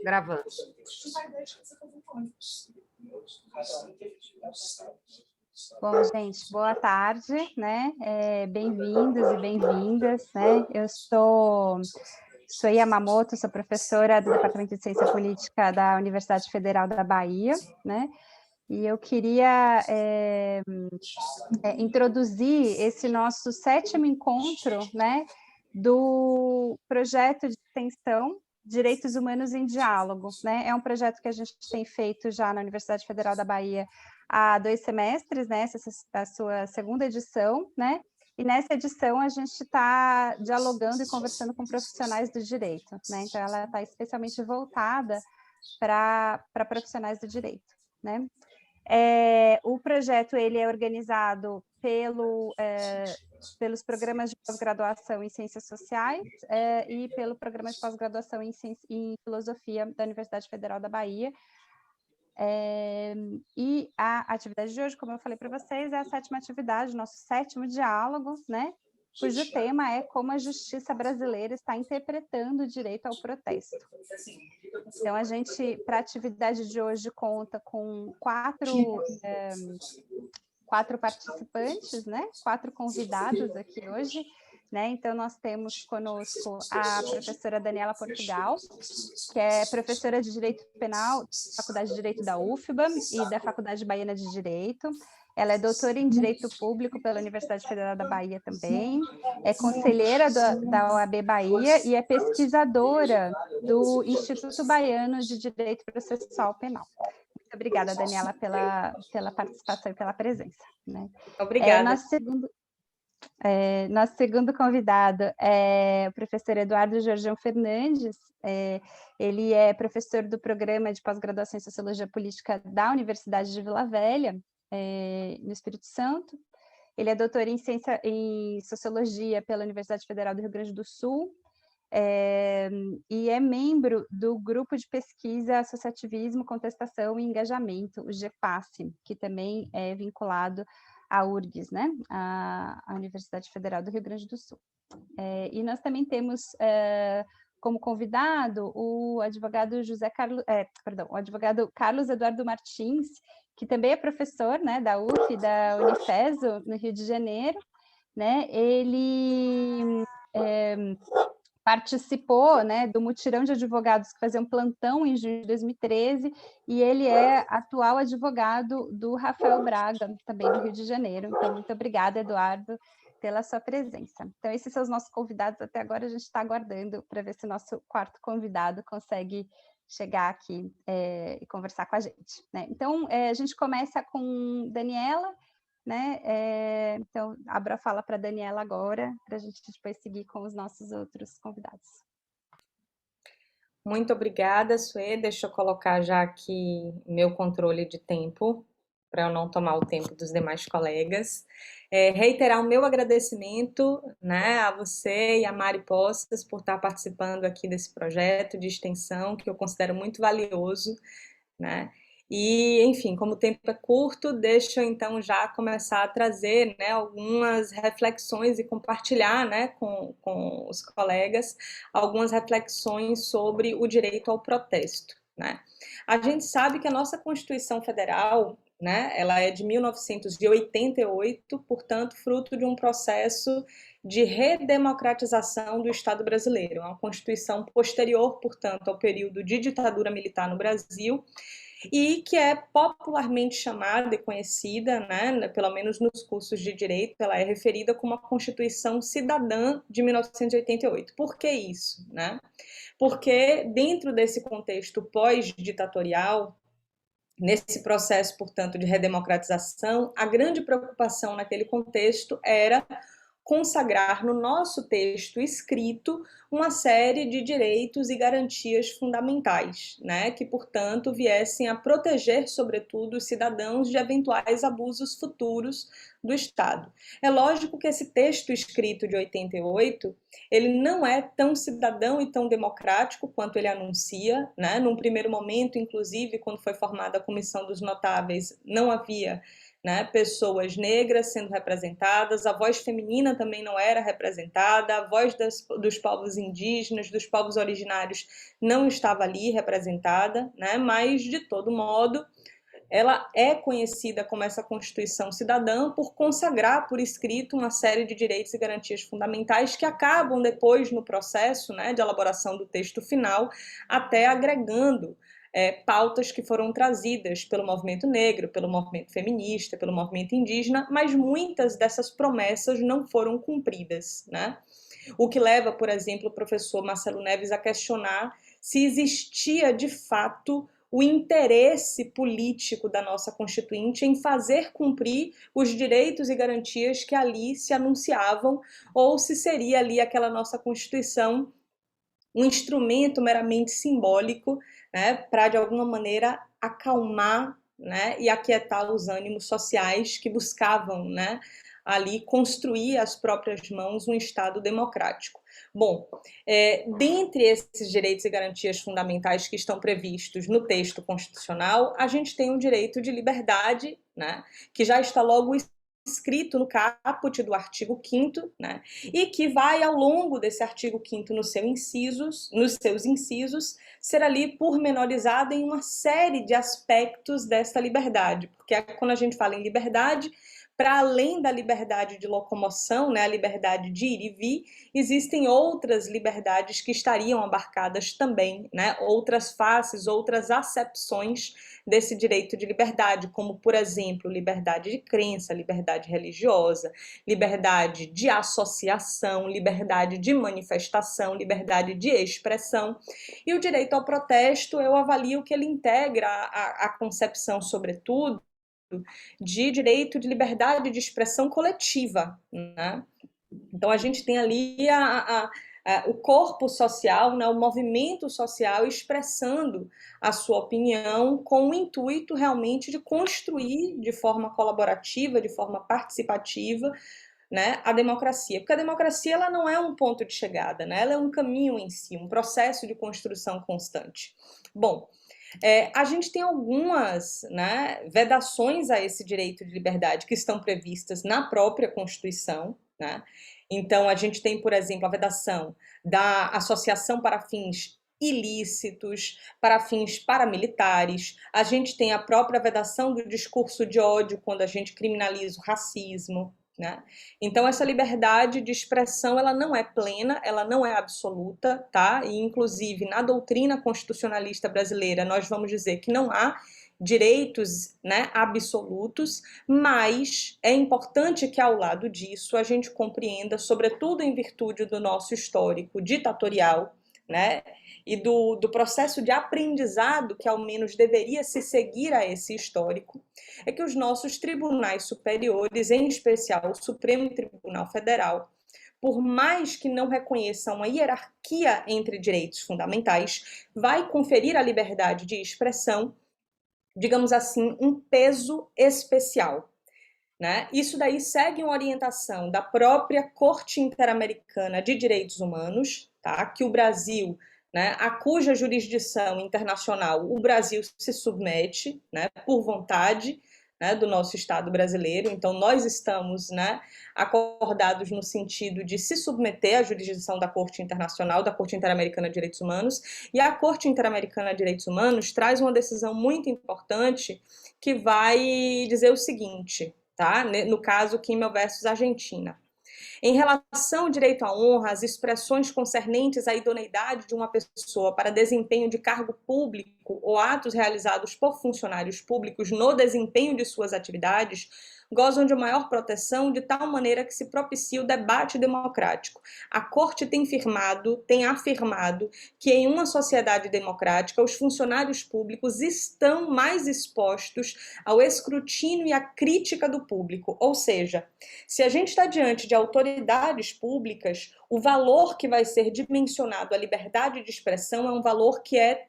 Gravando. Bom, gente, boa tarde, né? Bem-vindos e bem-vindas, né? Eu sou Yamamoto, sou professora do Departamento de Ciência Política da Universidade Federal da Bahia, né? E eu queria introduzir esse nosso 7º encontro, né, do projeto de extensão Direitos Humanos em Diálogo, né? É um projeto que a gente tem feito já na Universidade Federal da Bahia há 2 semestres, né? Essa é a sua 2ª edição, né? E nessa edição a gente está dialogando e conversando com profissionais do direito, né? Então ela está especialmente voltada para profissionais do direito, né? O projeto ele é organizado pelos programas de pós-graduação em Ciências Sociais e pelo programa de pós-graduação em Filosofia da Universidade Federal da Bahia. E a atividade de hoje, como eu falei para vocês, é a 7ª atividade, nosso 7º diálogo, né? Cujo tema é como a justiça brasileira está interpretando o direito ao protesto. Então, a gente, para a atividade de hoje, conta com 4 participantes, né? 4 convidados aqui hoje, né? Então, nós temos conosco a professora Daniela Portugal, que é professora de Direito Penal da Faculdade de Direito da UFBA e da Faculdade Baiana de Direito. Ela é doutora em Direito Público pela Universidade Federal da Bahia também, é conselheira da OAB Bahia e é pesquisadora do Instituto Baiano de Direito Processual Penal. Muito obrigada, Daniela, pela participação e pela presença, né? Obrigada. Nosso segundo convidado é o professor Eduardo Jorjão Fernandes. Ele é professor do programa de pós-graduação em Sociologia Política da Universidade de Vila Velha, no Espírito Santo. Ele é doutor em Sociologia pela Universidade Federal do Rio Grande do Sul, e é membro do Grupo de Pesquisa Associativismo, Contestação e Engajamento, o GEPASSE, que também é vinculado à URGS, né? A Universidade Federal do Rio Grande do Sul. E nós também temos como convidado o advogado o advogado Carlos Eduardo Martins, que também é professor, né, da UF e da Unifeso, no Rio de Janeiro, né? Ele participou, né, do mutirão de advogados que faziam plantão em junho de 2013, e ele é atual advogado do Rafael Braga, também do Rio de Janeiro. Então, muito obrigada, Eduardo, pela sua presença. Então, esses são os nossos convidados. Até agora a gente está aguardando para ver se o nosso 4º convidado consegue chegar aqui e conversar com a gente, né? Então, a gente começa com Daniela, né? Então, abro a fala para a Daniela agora, para a gente depois seguir com os nossos outros convidados. Muito obrigada, Suê. Deixa eu colocar já aqui meu controle de tempo, para eu não tomar o tempo dos demais colegas. Reiterar o meu agradecimento, né, a você e a Mari Poças por estar participando aqui desse projeto de extensão, que eu considero muito valioso, né? E, enfim, como o tempo é curto, deixa eu então já começar a trazer, né, algumas reflexões e compartilhar, né, com os colegas algumas reflexões sobre o direito ao protesto, né? A gente sabe que a nossa Constituição Federal, né, ela é de 1988, portanto, fruto de um processo de redemocratização do Estado brasileiro, uma Constituição posterior, portanto, ao período de ditadura militar no Brasil, e que é popularmente chamada e conhecida, né, pelo menos nos cursos de direito, ela é referida como a Constituição Cidadã de 1988. Por que isso, né? Porque dentro desse contexto pós-ditatorial, nesse processo, portanto, de redemocratização, a grande preocupação naquele contexto era consagrar no nosso texto escrito uma série de direitos e garantias fundamentais, né, que, portanto, viessem a proteger, sobretudo, os cidadãos de eventuais abusos futuros do Estado. É lógico que esse texto escrito de 88, ele não é tão cidadão e tão democrático quanto ele anuncia, né? Num primeiro momento, inclusive, quando foi formada a Comissão dos Notáveis, não havia, né, pessoas negras sendo representadas, a voz feminina também não era representada, a voz dos povos indígenas, dos povos originários não estava ali representada, né, mas, de todo modo, ela é conhecida como essa Constituição Cidadã por consagrar por escrito uma série de direitos e garantias fundamentais que acabam depois no processo, né, de elaboração do texto final, até agregando pautas que foram trazidas pelo movimento negro, pelo movimento feminista, pelo movimento indígena, mas muitas dessas promessas não foram cumpridas, né? O que leva, por exemplo, o professor Marcelo Neves a questionar se existia de fato o interesse político da nossa Constituinte em fazer cumprir os direitos e garantias que ali se anunciavam, ou se seria ali aquela nossa Constituição um instrumento meramente simbólico, né, para, de alguma maneira, acalmar, né, e aquietar os ânimos sociais que buscavam, né, ali construir às próprias mãos um Estado democrático. Bom, dentre esses direitos e garantias fundamentais que estão previstos no texto constitucional, a gente tem o direito de liberdade, né, que já está logo escrito no caput do artigo 5º, né, e que vai, ao longo desse artigo 5º, nos seus incisos, ser ali pormenorizado em uma série de aspectos desta liberdade, porque quando a gente fala em liberdade, para além da liberdade de locomoção, né, a liberdade de ir e vir, existem outras liberdades que estariam abarcadas também, né, outras faces, outras acepções desse direito de liberdade, como, por exemplo, liberdade de crença, liberdade religiosa, liberdade de associação, liberdade de manifestação, liberdade de expressão. E o direito ao protesto, eu avalio que ele integra a concepção, sobretudo, de direito de liberdade de expressão coletiva, né? Então, a gente tem ali o corpo social, né, o movimento social expressando a sua opinião com o intuito realmente de construir de forma colaborativa, de forma participativa, né, a democracia. Porque a democracia ela não é um ponto de chegada, né? Ela é um caminho em si, um processo de construção constante. Bom, a gente tem algumas, né, vedações a esse direito de liberdade que estão previstas na própria Constituição, né? Então, a gente tem, por exemplo, a vedação da associação para fins ilícitos, para fins paramilitares, a gente tem a própria vedação do discurso de ódio quando a gente criminaliza o racismo, né? Então, essa liberdade de expressão ela não é plena, ela não é absoluta, tá? E, inclusive, na doutrina constitucionalista brasileira, nós vamos dizer que não há direitos, né, absolutos, mas é importante que, ao lado disso, a gente compreenda, sobretudo em virtude do nosso histórico ditatorial, né, e do processo de aprendizado que, ao menos, deveria se seguir a esse histórico, é que os nossos tribunais superiores, em especial o Supremo Tribunal Federal, por mais que não reconheçam uma hierarquia entre direitos fundamentais, vai conferir à liberdade de expressão, digamos assim, um peso especial, né? Isso daí segue uma orientação da própria Corte Interamericana de Direitos Humanos, tá? Que o Brasil, né, a cuja jurisdição internacional o Brasil se submete, né, por vontade, né, do nosso Estado brasileiro. Então, nós estamos, né, acordados no sentido de se submeter à jurisdição da Corte Internacional, da Corte Interamericana de Direitos Humanos, e a Corte Interamericana de Direitos Humanos traz uma decisão muito importante que vai dizer o seguinte, tá? No caso, Kimmel versus Argentina. Em relação ao direito à honra, as expressões concernentes à idoneidade de uma pessoa para desempenho de cargo público ou atos realizados por funcionários públicos no desempenho de suas atividades gozam de maior proteção de tal maneira que se propicia o debate democrático. A Corte tem afirmado que em uma sociedade democrática os funcionários públicos estão mais expostos ao escrutínio e à crítica do público, ou seja, se a gente está diante de autoridades públicas, o valor que vai ser dimensionado à liberdade de expressão é um valor que é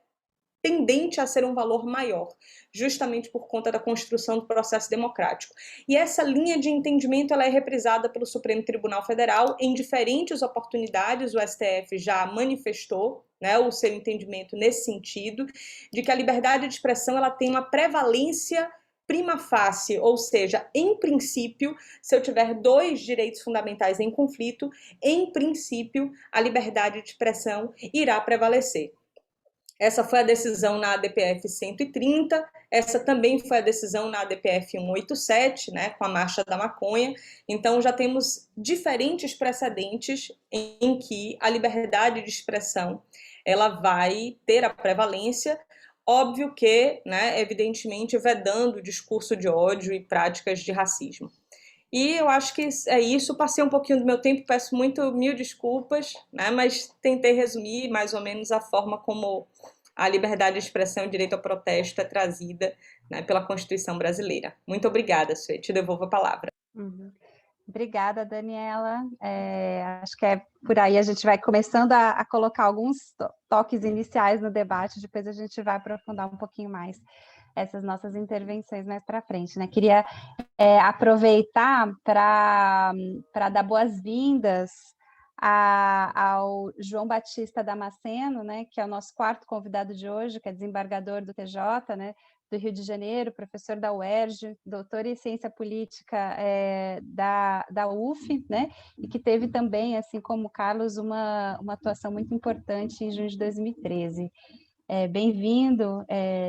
tendente a ser um valor maior, justamente por conta da construção do processo democrático. E essa linha de entendimento ela é reprisada pelo Supremo Tribunal Federal em diferentes oportunidades. O STF já manifestou, né, o seu entendimento nesse sentido, de que a liberdade de expressão ela tem uma prevalência prima facie, ou seja, em princípio, se eu tiver dois direitos fundamentais em conflito, em princípio, a liberdade de expressão irá prevalecer. Essa foi a decisão na ADPF 130, essa também foi a decisão na ADPF 187, né, com a Marcha da Maconha. Então, já temos diferentes precedentes em que a liberdade de expressão ela vai ter a prevalência. Óbvio que, né, evidentemente, vedando o discurso de ódio e práticas de racismo. E eu acho que é isso. Passei um pouquinho do meu tempo, peço mil desculpas, né? Mas tentei resumir mais ou menos a forma como a liberdade de expressão e o direito ao protesto é trazida, né, pela Constituição brasileira. Muito obrigada, Suê. Te devolvo a palavra. Uhum. Obrigada, Daniela. Acho que é por aí a gente vai começando a colocar alguns toques iniciais no debate, depois a gente vai aprofundar um pouquinho mais essas nossas intervenções mais para frente, né? Queria aproveitar para dar boas-vindas ao João Batista Damasceno, né, que é o nosso quarto convidado de hoje, que é desembargador do TJ, né, do Rio de Janeiro, professor da UERJ, doutor em ciência política da UF, né, e que teve também, assim como o Carlos, uma atuação muito importante em junho de 2013. Bem-vindo,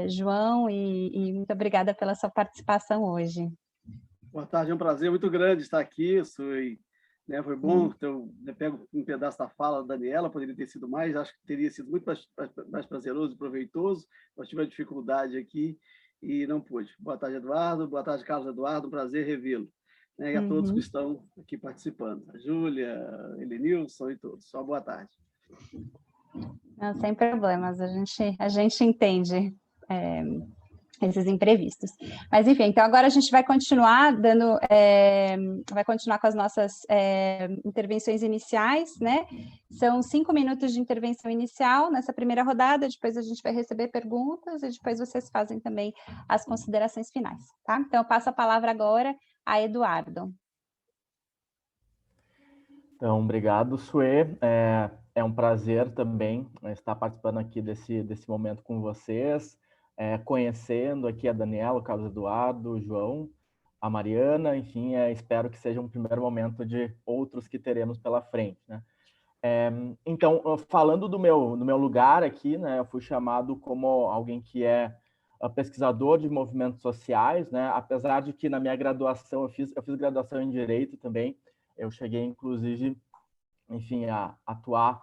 João, e muito obrigada pela sua participação hoje. Boa tarde, é um prazer muito grande estar aqui. Né, foi bom ter pego um pedaço da fala da Daniela, poderia ter sido mais, acho que teria sido muito mais prazeroso e proveitoso. Nós tivemos dificuldade aqui e não pude. Boa tarde, Eduardo. Boa tarde, Carlos Eduardo. Um prazer revê-lo. Né, e a todos que estão aqui participando. A Júlia, a Elenilson e todos. Só boa tarde. Não, sem problemas, a gente entende esses imprevistos. Mas, enfim, então agora a gente vai continuar vai continuar com as nossas intervenções iniciais, né? São 5 minutos de intervenção inicial nessa primeira rodada, depois a gente vai receber perguntas e depois vocês fazem também as considerações finais, tá? Então, eu passo a palavra agora a Eduardo. Então, obrigado, Suê. É um prazer também estar participando aqui desse momento com vocês, conhecendo aqui a Daniela, o Carlos Eduardo, o João, a Mariana, enfim, espero que seja um primeiro momento de outros que teremos pela frente, né? Então, falando do meu lugar aqui, né, eu fui chamado como alguém que é pesquisador de movimentos sociais, né, apesar de que na minha graduação, eu fiz graduação em Direito também, eu cheguei, inclusive, enfim, a atuar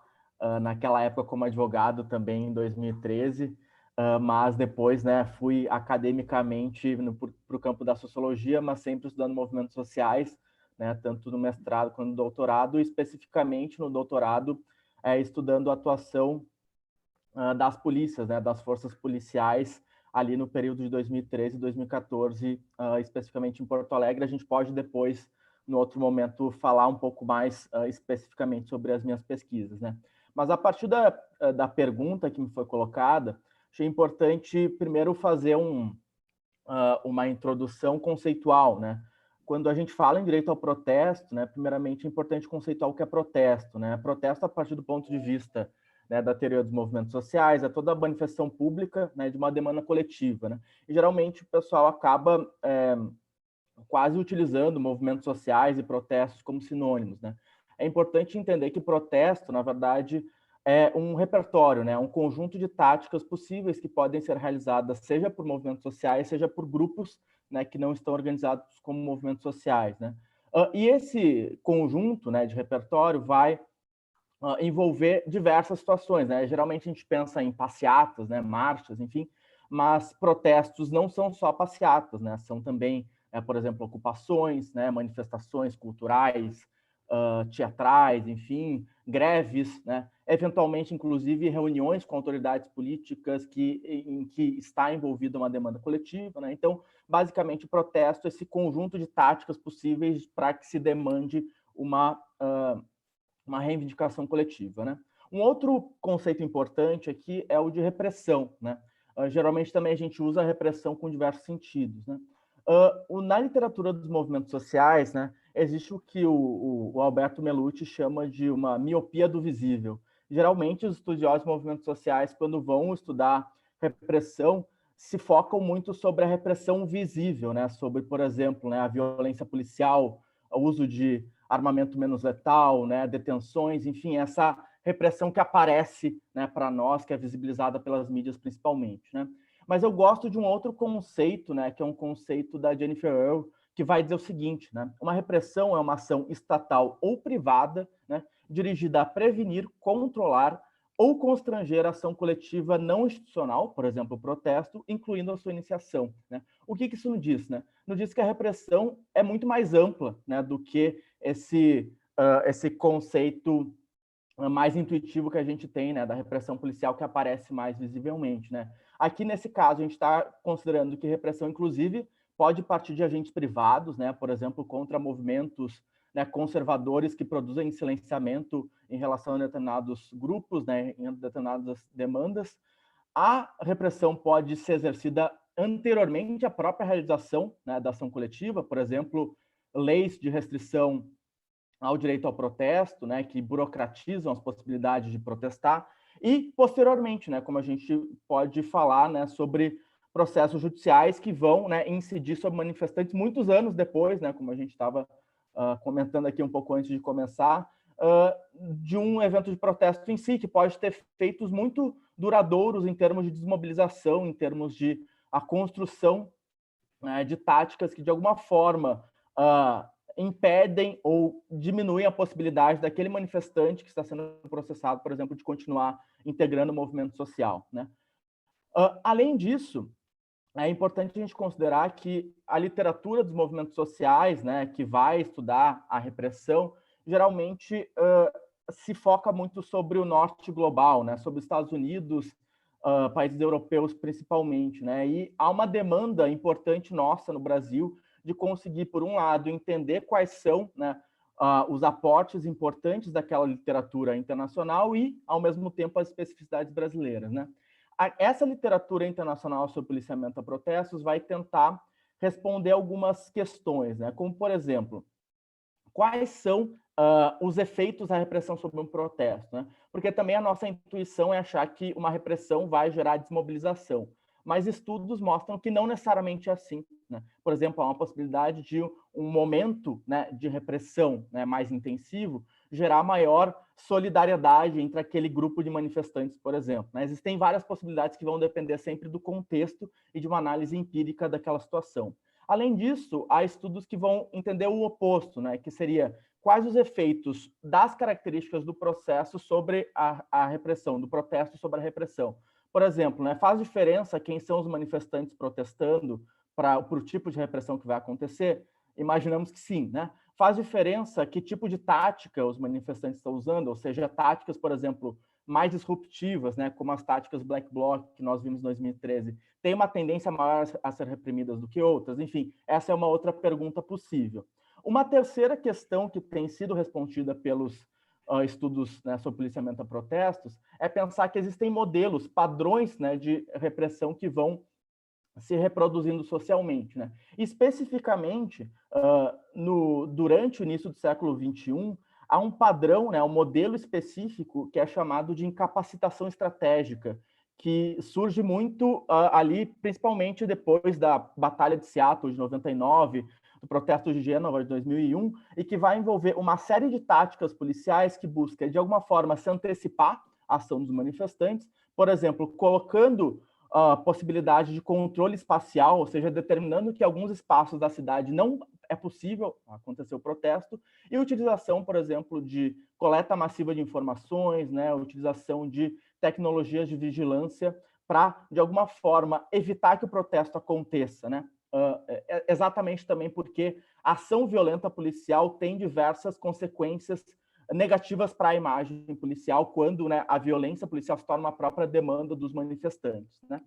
naquela época como advogado também em 2013, mas depois, né, fui academicamente para o campo da sociologia, mas sempre estudando movimentos sociais, né, tanto no mestrado quanto no doutorado, e especificamente no doutorado, estudando a atuação das polícias, né, das forças policiais, ali no período de 2013 e 2014, especificamente em Porto Alegre. A gente pode depois, no outro momento, falar um pouco mais especificamente sobre as minhas pesquisas, né? Mas a partir da pergunta que me foi colocada, achei importante primeiro fazer uma introdução conceitual, né? Quando a gente fala em direito ao protesto, né, primeiramente é importante conceituar o que é protesto, né? Protesto a partir do ponto de vista, né, da teoria dos movimentos sociais, é toda a manifestação pública, né, de uma demanda coletiva, né? E geralmente o pessoal acaba quase utilizando movimentos sociais e protestos como sinônimos, né? É importante entender que protesto, na verdade, é um repertório, né? Um conjunto de táticas possíveis que podem ser realizadas, seja por movimentos sociais, seja por grupos, né, que não estão organizados como movimentos sociais, né? E esse conjunto, né, de repertório vai envolver diversas situações, né? Geralmente a gente pensa em passeatas, né, marchas, enfim, mas protestos não são só passeatas, né? São também, por exemplo, ocupações, né, manifestações culturais, teatrais, enfim, greves, né? Eventualmente, inclusive, reuniões com autoridades políticas em que está envolvida uma demanda coletiva, né? Então, basicamente, o protesto é esse conjunto de táticas possíveis para que se demande uma reivindicação coletiva, né? Um outro conceito importante aqui é o de repressão, né? Geralmente também a gente usa a repressão com diversos sentidos, né? Na literatura dos movimentos sociais, né, existe o que o Alberto Melucci chama de uma miopia do visível. Geralmente os estudiosos de movimentos sociais, quando vão estudar repressão, se focam muito sobre a repressão visível, né? Sobre, por exemplo, né, a violência policial, o uso de armamento menos letal, né, detenções, enfim, essa repressão que aparece, né, para nós, que é visibilizada pelas mídias principalmente, né? Mas eu gosto de um outro conceito, né, que é um conceito da Jennifer Earle, que vai dizer o seguinte, né? Uma repressão é uma ação estatal ou privada, né, dirigida a prevenir, controlar ou constranger a ação coletiva não institucional, por exemplo, o protesto, incluindo a sua iniciação, né? O que isso nos diz, né? Nos diz que a repressão é muito mais ampla, né, do que esse conceito mais intuitivo que a gente tem, né, da repressão policial que aparece mais visivelmente, né? Aqui, nesse caso, a gente está considerando que repressão, inclusive, pode partir de agentes privados, né, por exemplo, contra movimentos, né, conservadores que produzem silenciamento em relação a determinados grupos, né, em determinadas demandas. A repressão pode ser exercida anteriormente à própria realização, né, da ação coletiva, por exemplo, leis de restrição ao direito ao protesto, né, que burocratizam as possibilidades de protestar, e posteriormente, né, como a gente pode falar, né, sobre processos judiciais que vão, né, incidir sobre manifestantes muitos anos depois, né, como a gente estava comentando aqui um pouco antes de começar, de um evento de protesto em si, que pode ter feitos muito duradouros em termos de desmobilização, em termos de a construção, né, de táticas que, de alguma forma, impedem ou diminuem a possibilidade daquele manifestante que está sendo processado, por exemplo, de continuar integrando o movimento social, né? Além disso, é importante a gente considerar que a literatura dos movimentos sociais, né, que vai estudar a repressão, geralmente se foca muito sobre o norte global, né, sobre os Estados Unidos, países europeus principalmente, né, e há uma demanda importante nossa no Brasil de conseguir, por um lado, entender quais são, né, os aportes importantes daquela literatura internacional e, ao mesmo tempo, as especificidades brasileiras, né? Essa literatura internacional sobre policiamento a protestos vai tentar responder algumas questões, né? Como, por exemplo, quais são os efeitos da repressão sobre um protesto, né? Porque também a nossa intuição é achar que uma repressão vai gerar desmobilização, mas estudos mostram que não necessariamente é assim, né? Por exemplo, há uma possibilidade de um momento, né, de repressão, né, mais intensivo gerar maior solidariedade entre aquele grupo de manifestantes, por exemplo, né? Existem várias possibilidades que vão depender sempre do contexto e de uma análise empírica daquela situação. Além disso, há estudos que vão entender o oposto, né, que seria quais os efeitos das características do processo sobre a repressão, do protesto sobre a repressão. Por exemplo, né, faz diferença quem são os manifestantes protestando para o tipo de repressão que vai acontecer? Imaginamos que sim, né? Faz diferença que tipo de tática os manifestantes estão usando, ou seja, táticas, por exemplo, mais disruptivas, né, como as táticas Black Bloc que nós vimos em 2013, tem uma tendência maior a ser reprimidas do que outras? Enfim, essa é uma outra pergunta possível. Uma terceira questão que tem sido respondida pelos estudos, né, sobre policiamento a protestos é pensar que existem modelos, padrões, né, de repressão que vão se reproduzindo socialmente, né? Especificamente, durante o início do século XXI, há um padrão, né, um modelo específico que é chamado de incapacitação estratégica, que surge muito ali, principalmente depois da Batalha de Seattle de 99, do protesto de Gênova de 2001, e que vai envolver uma série de táticas policiais que busca, de alguma forma, se antecipar à ação dos manifestantes, por exemplo, colocando a possibilidade de controle espacial, ou seja, determinando que alguns espaços da cidade não é possível acontecer o protesto, e utilização, por exemplo, de coleta massiva de informações, né, utilização de tecnologias de vigilância para, de alguma forma, evitar que o protesto aconteça, né? Exatamente também porque a ação violenta policial tem diversas consequências negativas para a imagem policial quando, né, a violência policial se torna uma própria demanda dos manifestantes, né?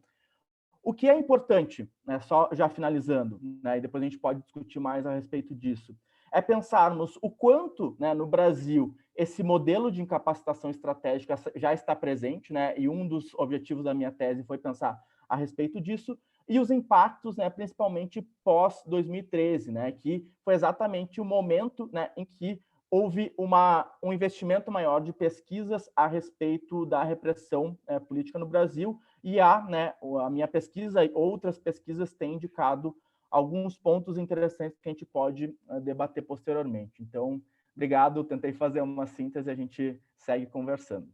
O que é importante, né, só já finalizando, né, e depois a gente pode discutir mais a respeito disso, é pensarmos o quanto, né, no Brasil esse modelo de incapacitação estratégica já está presente, né, e um dos objetivos da minha tese foi pensar a respeito disso, e os impactos, né, principalmente pós-2013, né, que foi exatamente o momento, né, em que houve um investimento maior de pesquisas a respeito da repressão política no Brasil, E né, a minha pesquisa e outras pesquisas têm indicado alguns pontos interessantes que a gente pode debater posteriormente. Então, obrigado, tentei fazer uma síntese e a gente segue conversando.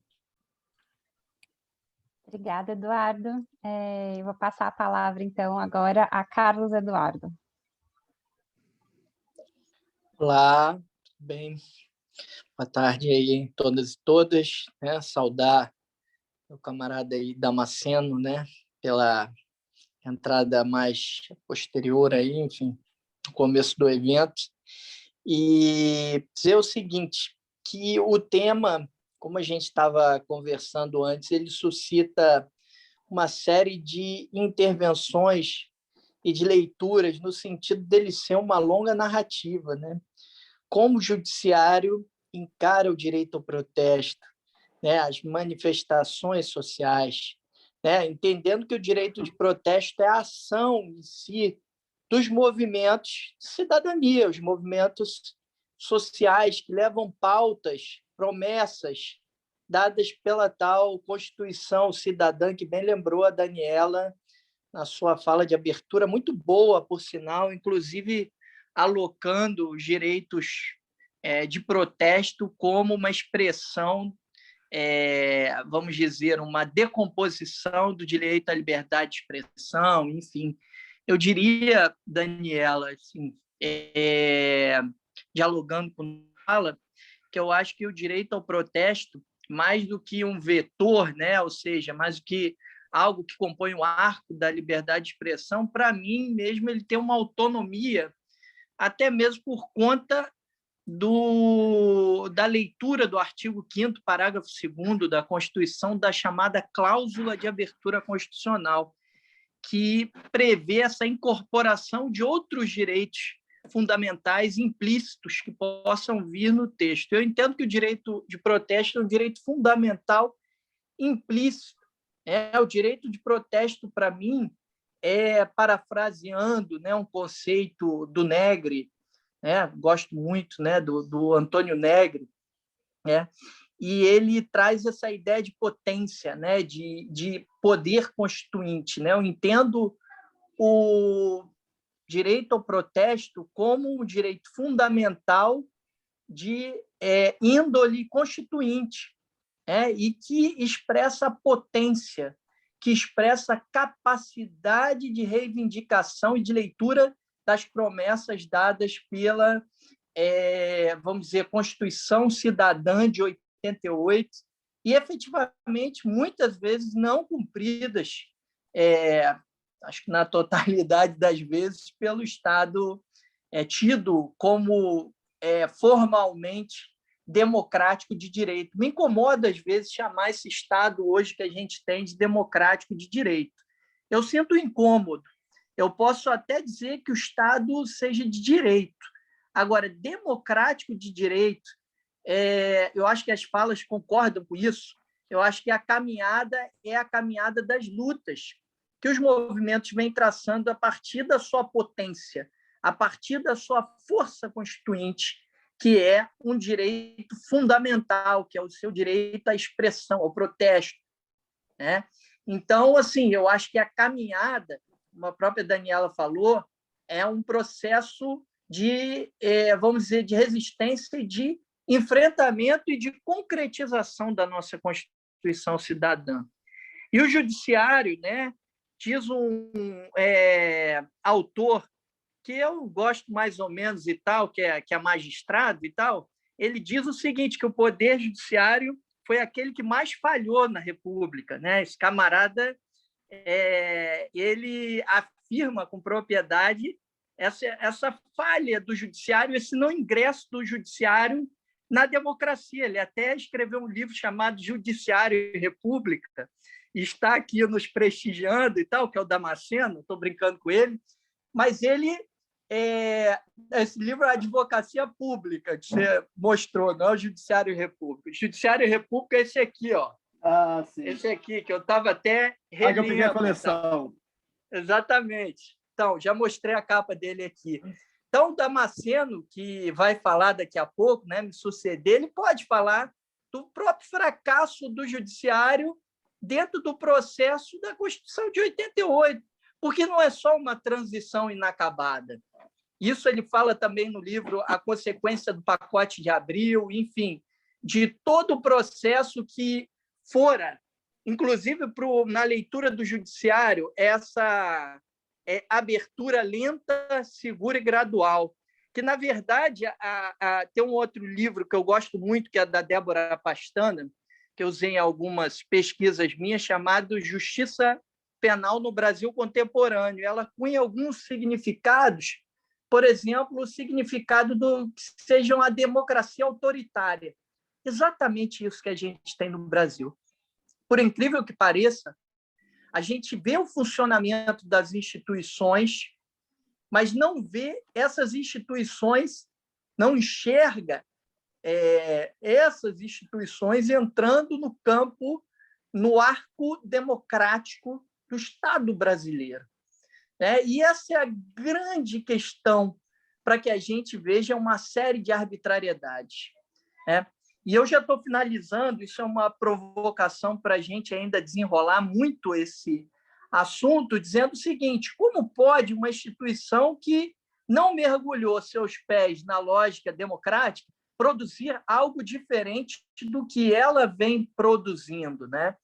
Obrigada, Eduardo. Eu vou passar a palavra, então, agora a Carlos Eduardo. Olá, tudo bem? Boa tarde aí, todas e todas, né? Saudar meu camarada aí, Damasceno, né? Pela entrada mais posterior aí, enfim, no começo do evento. E dizer o seguinte, que o tema, como a gente estava conversando antes, ele suscita uma série de intervenções e de leituras no sentido dele ser uma longa narrativa, né? Como o judiciário encara o direito ao protesto, né? As manifestações sociais, né? Entendendo que o direito de protesto é a ação em si dos movimentos de cidadania, os movimentos sociais que levam pautas, promessas dadas pela tal Constituição Cidadã, que bem lembrou a Daniela na sua fala de abertura, muito boa, por sinal, inclusive alocando os direitos de protesto como uma expressão, vamos dizer, uma decomposição do direito à liberdade de expressão, enfim. Eu diria, Daniela, assim, dialogando com ela, que eu acho que o direito ao protesto, mais do que um vetor, né? Ou seja, mais do que algo que compõe o arco da liberdade de expressão, para mim mesmo ele tem uma autonomia, até mesmo por conta da leitura do artigo 5º, parágrafo 2º da Constituição, da chamada cláusula de abertura constitucional, que prevê essa incorporação de outros direitos fundamentais implícitos que possam vir no texto. Eu entendo que o direito de protesto é um direito fundamental implícito. O direito de protesto, para mim, parafraseando, né, um conceito do Negri, né, gosto muito, né, do Antônio Negri, né, e ele traz essa ideia de potência, né, de poder constituinte, né? Eu entendo o direito ao protesto como um direito fundamental de índole constituinte, e que expressa a potência, que expressa a capacidade de reivindicação e de leitura das promessas dadas pela, vamos dizer, Constituição Cidadã de 88, e efetivamente, muitas vezes, não cumpridas, acho que na totalidade das vezes, pelo Estado tido como formalmente democrático de direito. Me incomoda, às vezes, chamar esse Estado hoje que a gente tem de democrático de direito. Eu sinto incômodo. Eu posso até dizer que o Estado seja de direito. Agora, democrático de direito, eu acho que as falas concordam com isso. Eu acho que a caminhada é a caminhada das lutas que os movimentos vêm traçando a partir da sua potência, a partir da sua força constituinte, que é um direito fundamental, que é o seu direito à expressão, ao protesto, né? Então, assim, eu acho que a caminhada, como a própria Daniela falou, é um processo de, vamos dizer, de resistência e de enfrentamento e de concretização da nossa Constituição Cidadã. E o judiciário, né, diz um autor que eu gosto mais ou menos e tal, que é magistrado e tal, ele diz o seguinte, que o poder judiciário foi aquele que mais falhou na República, né? Esse camarada, ele afirma com propriedade essa falha do judiciário, esse não ingresso do judiciário na democracia. Ele até escreveu um livro chamado Judiciário e República, e está aqui nos prestigiando e tal, que é o Damasceno, estou brincando com ele, mas ele esse livro é a Advocacia Pública, que você mostrou, não é o Judiciário e República. O Judiciário e República é esse aqui, ó. Sim. Esse aqui, que eu estava até relendo. Que eu peguei a coleção. Tá? Exatamente. Então, já mostrei a capa dele aqui. Então, o Damasceno, que vai falar daqui a pouco, né, me suceder, ele pode falar do próprio fracasso do judiciário dentro do processo da Constituição de 88, porque não é só uma transição inacabada. Isso ele fala também no livro A Consequência do Pacote de Abril, enfim, de todo o processo que fora, inclusive na leitura do judiciário, essa abertura lenta, segura e gradual, que, na verdade, tem um outro livro que eu gosto muito, que é da Débora Pastana, que eu usei em algumas pesquisas minhas, chamado Justiça Penal no Brasil Contemporâneo. Ela cunha alguns significados, por exemplo, o significado do que seja uma democracia autoritária. Exatamente isso que a gente tem no Brasil. Por incrível que pareça, a gente vê o funcionamento das instituições, mas não vê essas instituições, não enxerga essas instituições entrando no campo, no arco democrático do Estado brasileiro. E essa é a grande questão para que a gente veja uma série de arbitrariedades. E eu já estou finalizando, isso é uma provocação para a gente ainda desenrolar muito esse assunto, dizendo o seguinte: como pode uma instituição que não mergulhou seus pés na lógica democrática produzir algo diferente do que ela vem produzindo, né?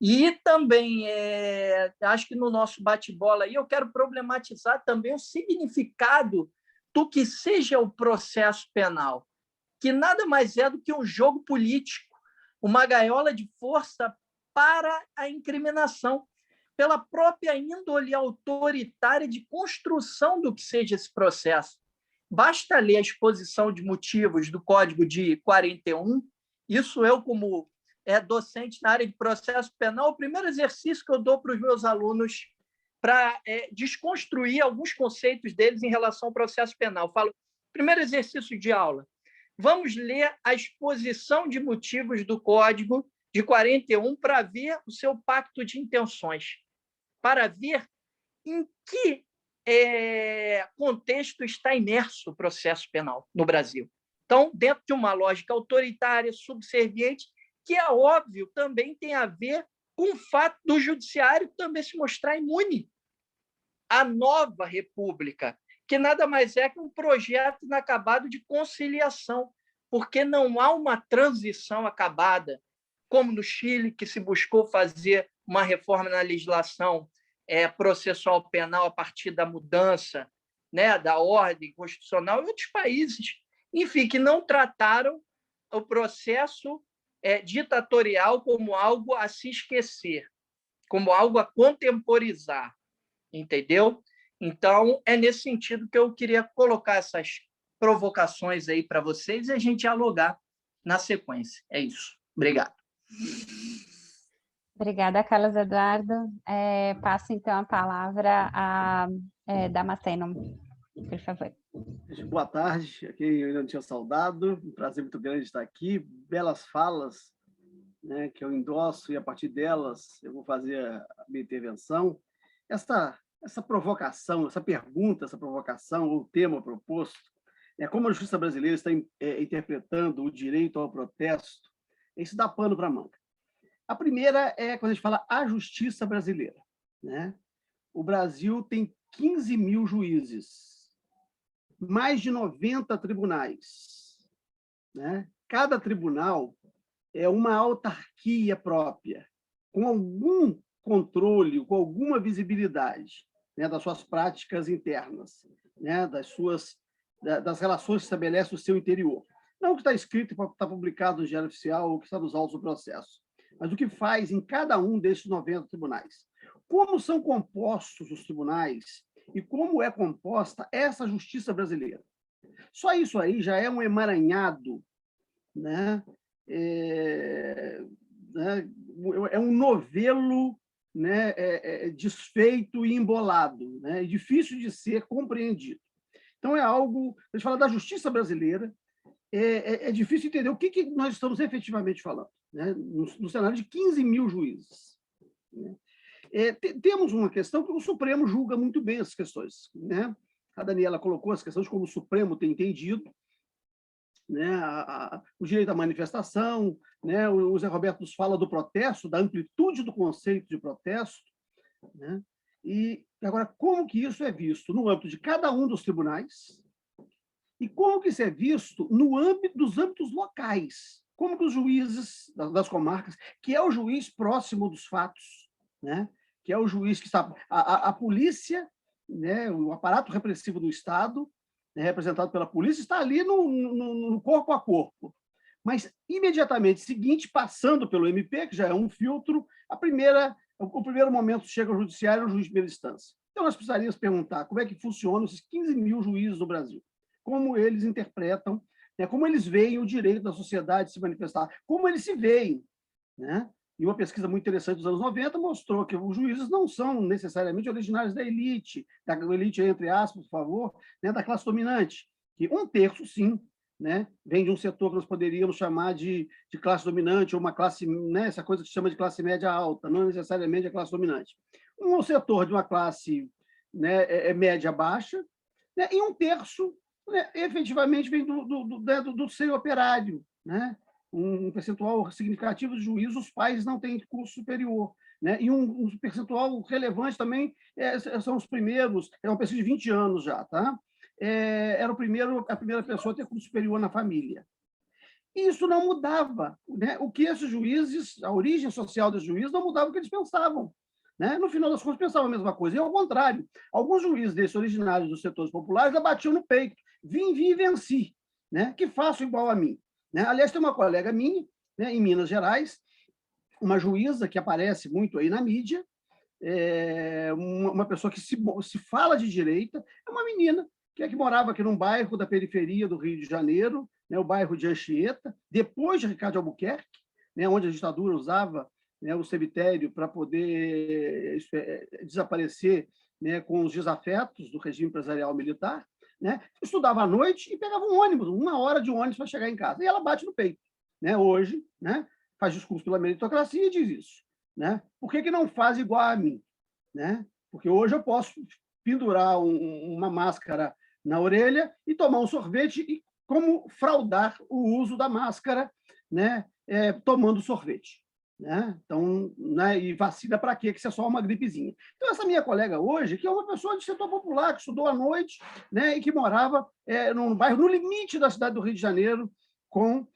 E também, acho que no nosso bate-bola aí, eu quero problematizar também o significado do que seja o processo penal, que nada mais é do que um jogo político, uma gaiola de força para a incriminação, pela própria índole autoritária de construção do que seja esse processo. Basta ler a exposição de motivos do Código de 41, isso eu, como docente na área de processo penal, o primeiro exercício que eu dou para os meus alunos para desconstruir alguns conceitos deles em relação ao processo penal. Eu falo, primeiro exercício de aula, vamos ler a exposição de motivos do Código de 41 para ver o seu pacto de intenções, para ver em que contexto está imerso o processo penal no Brasil. Então, dentro de uma lógica autoritária, subserviente, que é óbvio, também tem a ver com o fato do judiciário também se mostrar imune à nova república, que nada mais é que um projeto inacabado de conciliação, porque não há uma transição acabada, como no Chile, que se buscou fazer uma reforma na legislação processual penal a partir da mudança, né, da ordem constitucional, e outros países, enfim, que não trataram o processo ditatorial como algo a se esquecer, como algo a contemporizar, entendeu? Então, é nesse sentido que eu queria colocar essas provocações aí para vocês e a gente dialogar na sequência. É isso. Obrigado. Obrigada, Carlos Eduardo. Passo, então, a palavra a Damasceno, por favor. Boa tarde, aqui eu ainda não tinha saudado, um prazer muito grande estar aqui, belas falas, né, que eu endosso e a partir delas eu vou fazer a minha intervenção. Essa provocação, essa pergunta, essa provocação, ou tema proposto, como a justiça brasileira está interpretando o direito ao protesto, isso dá pano para a manga. A primeira é quando a gente fala a justiça brasileira, né? O Brasil tem 15 mil juízes, mais de 90 tribunais, né? Cada tribunal é uma autarquia própria, com algum controle, com alguma visibilidade, né, das suas práticas internas, né, das relações que estabelece o seu interior. Não o que está escrito e está publicado no Diário Oficial ou que está nos autos do processo, mas o que faz em cada um desses 90 tribunais. Como são compostos os tribunais e como é composta essa justiça brasileira. Só isso aí já é um emaranhado, né? É um novelo, né, desfeito e embolado, né, e difícil de ser compreendido. Então, é algo, a gente fala da justiça brasileira, é difícil entender o que nós estamos efetivamente falando, né, no cenário de 15 mil juízes. Né. Temos uma questão que o Supremo julga muito bem essas questões. Né? A Daniela colocou as questões como o Supremo tem entendido, né, o direito à manifestação, né, o Zé Roberto nos fala do protesto, da amplitude do conceito de protesto, né? E agora, como que isso é visto no âmbito de cada um dos tribunais e como que isso é visto no âmbito dos âmbitos locais? Como que os juízes das comarcas, que é o juiz próximo dos fatos, né? Que é o juiz que está... A polícia, né, o aparato repressivo do Estado, né, representado pela polícia, está ali no corpo a corpo. Mas, imediatamente seguinte, passando pelo MP, que já é um filtro, o primeiro momento chega ao judiciário, o juiz de primeira instância. Então, nós precisaríamos perguntar como é que funcionam esses 15 mil juízes no Brasil, como eles interpretam, né, como eles veem o direito da sociedade de se manifestar, como eles se veem, né? E uma pesquisa muito interessante dos anos 90 mostrou que os juízes não são necessariamente originários da elite entre aspas, por favor, né, da classe dominante, que um terço, sim, né, vem de um setor que nós poderíamos chamar de classe dominante, ou uma classe, né, essa coisa que se chama de classe média alta, não necessariamente a classe dominante. Um setor de uma classe, né, média baixa, né, e um terço, né, efetivamente vem do seio operário, né? Um percentual significativo de juízes, os pais não têm curso superior, né? E um percentual relevante também são os primeiros, é uma pesquisa de 20 anos já, tá? Era a primeira pessoa a ter curso superior na família. E isso não mudava, né? O que esses juízes, a origem social dos juízes, não mudava o que eles pensavam, né? No final das contas, pensavam a mesma coisa. E, ao contrário, alguns juízes desses originários dos setores populares abatiam no peito. Vim e venci, né? Que faço igual a mim. Né? Aliás, tem uma colega minha, né, em Minas Gerais, uma juíza que aparece muito aí na mídia, uma pessoa que se fala de direita, é uma menina que morava aqui num bairro da periferia do Rio de Janeiro, né, o bairro de Anchieta, depois de Ricardo de Albuquerque, né, onde a ditadura usava, né, o cemitério para poder desaparecer, né, com os desafetos do regime empresarial militar, né, estudava à noite e pegava um ônibus, 1 hora de ônibus para chegar em casa. E ela bate no peito. Né, hoje, né, faz discurso pela meritocracia e diz isso. Né? Por que não faz igual a mim? Né? Porque hoje eu posso pendurar uma máscara na orelha e tomar um sorvete e como fraudar o uso da máscara, né, tomando sorvete. Né? Então, né, e vacina para quê? Que isso é só uma gripezinha. Então, essa minha colega hoje, que é uma pessoa de setor popular, que estudou à noite, né, e que morava num bairro no limite da cidade do Rio de Janeiro com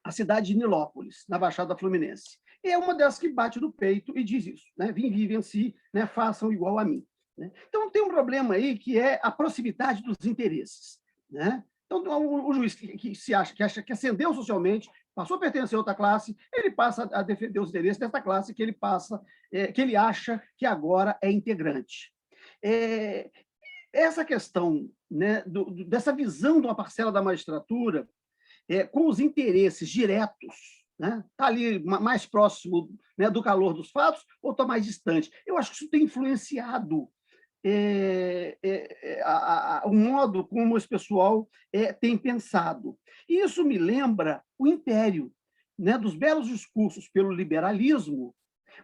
a cidade de Nilópolis, na Baixada Fluminense. E é uma dessas que bate no peito e diz isso, né? Vim, venci, né? Façam igual a mim. Né? Então, tem um problema aí que é a proximidade dos interesses. Né? Então, o juiz que acha que ascendeu socialmente, passou a pertencer a outra classe, ele passa a defender os interesses dessa classe que ele que ele acha que agora é integrante. Essa questão, né, dessa visão de uma parcela da magistratura com os interesses diretos, né? Está ali mais próximo, né, do calor dos fatos ou está mais distante? Eu acho que isso tem influenciado o modo como esse pessoal tem pensado. E isso me lembra o Império, né, dos belos discursos pelo liberalismo,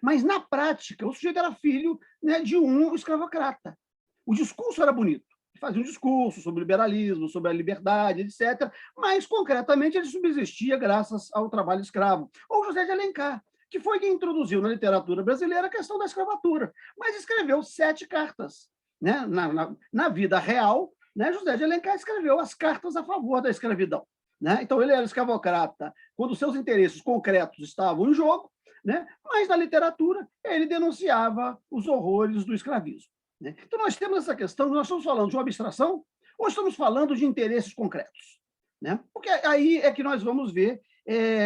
mas, na prática, o sujeito era filho, né, de um escravocrata. O discurso era bonito, fazia um discurso sobre o liberalismo, sobre a liberdade, etc., mas, concretamente, ele subsistia graças ao trabalho escravo. Ou José de Alencar, que foi quem introduziu na literatura brasileira a questão da escravatura, mas escreveu 7 cartas. Né? Na vida real, né, José de Alencar escreveu as cartas a favor da escravidão. Né? Então, ele era escravocrata quando seus interesses concretos estavam em jogo, né? Mas, na literatura, ele denunciava os horrores do escravismo. Né? Então, nós temos essa questão, nós estamos falando de uma abstração ou estamos falando de interesses concretos? Né? Porque aí é que nós vamos ver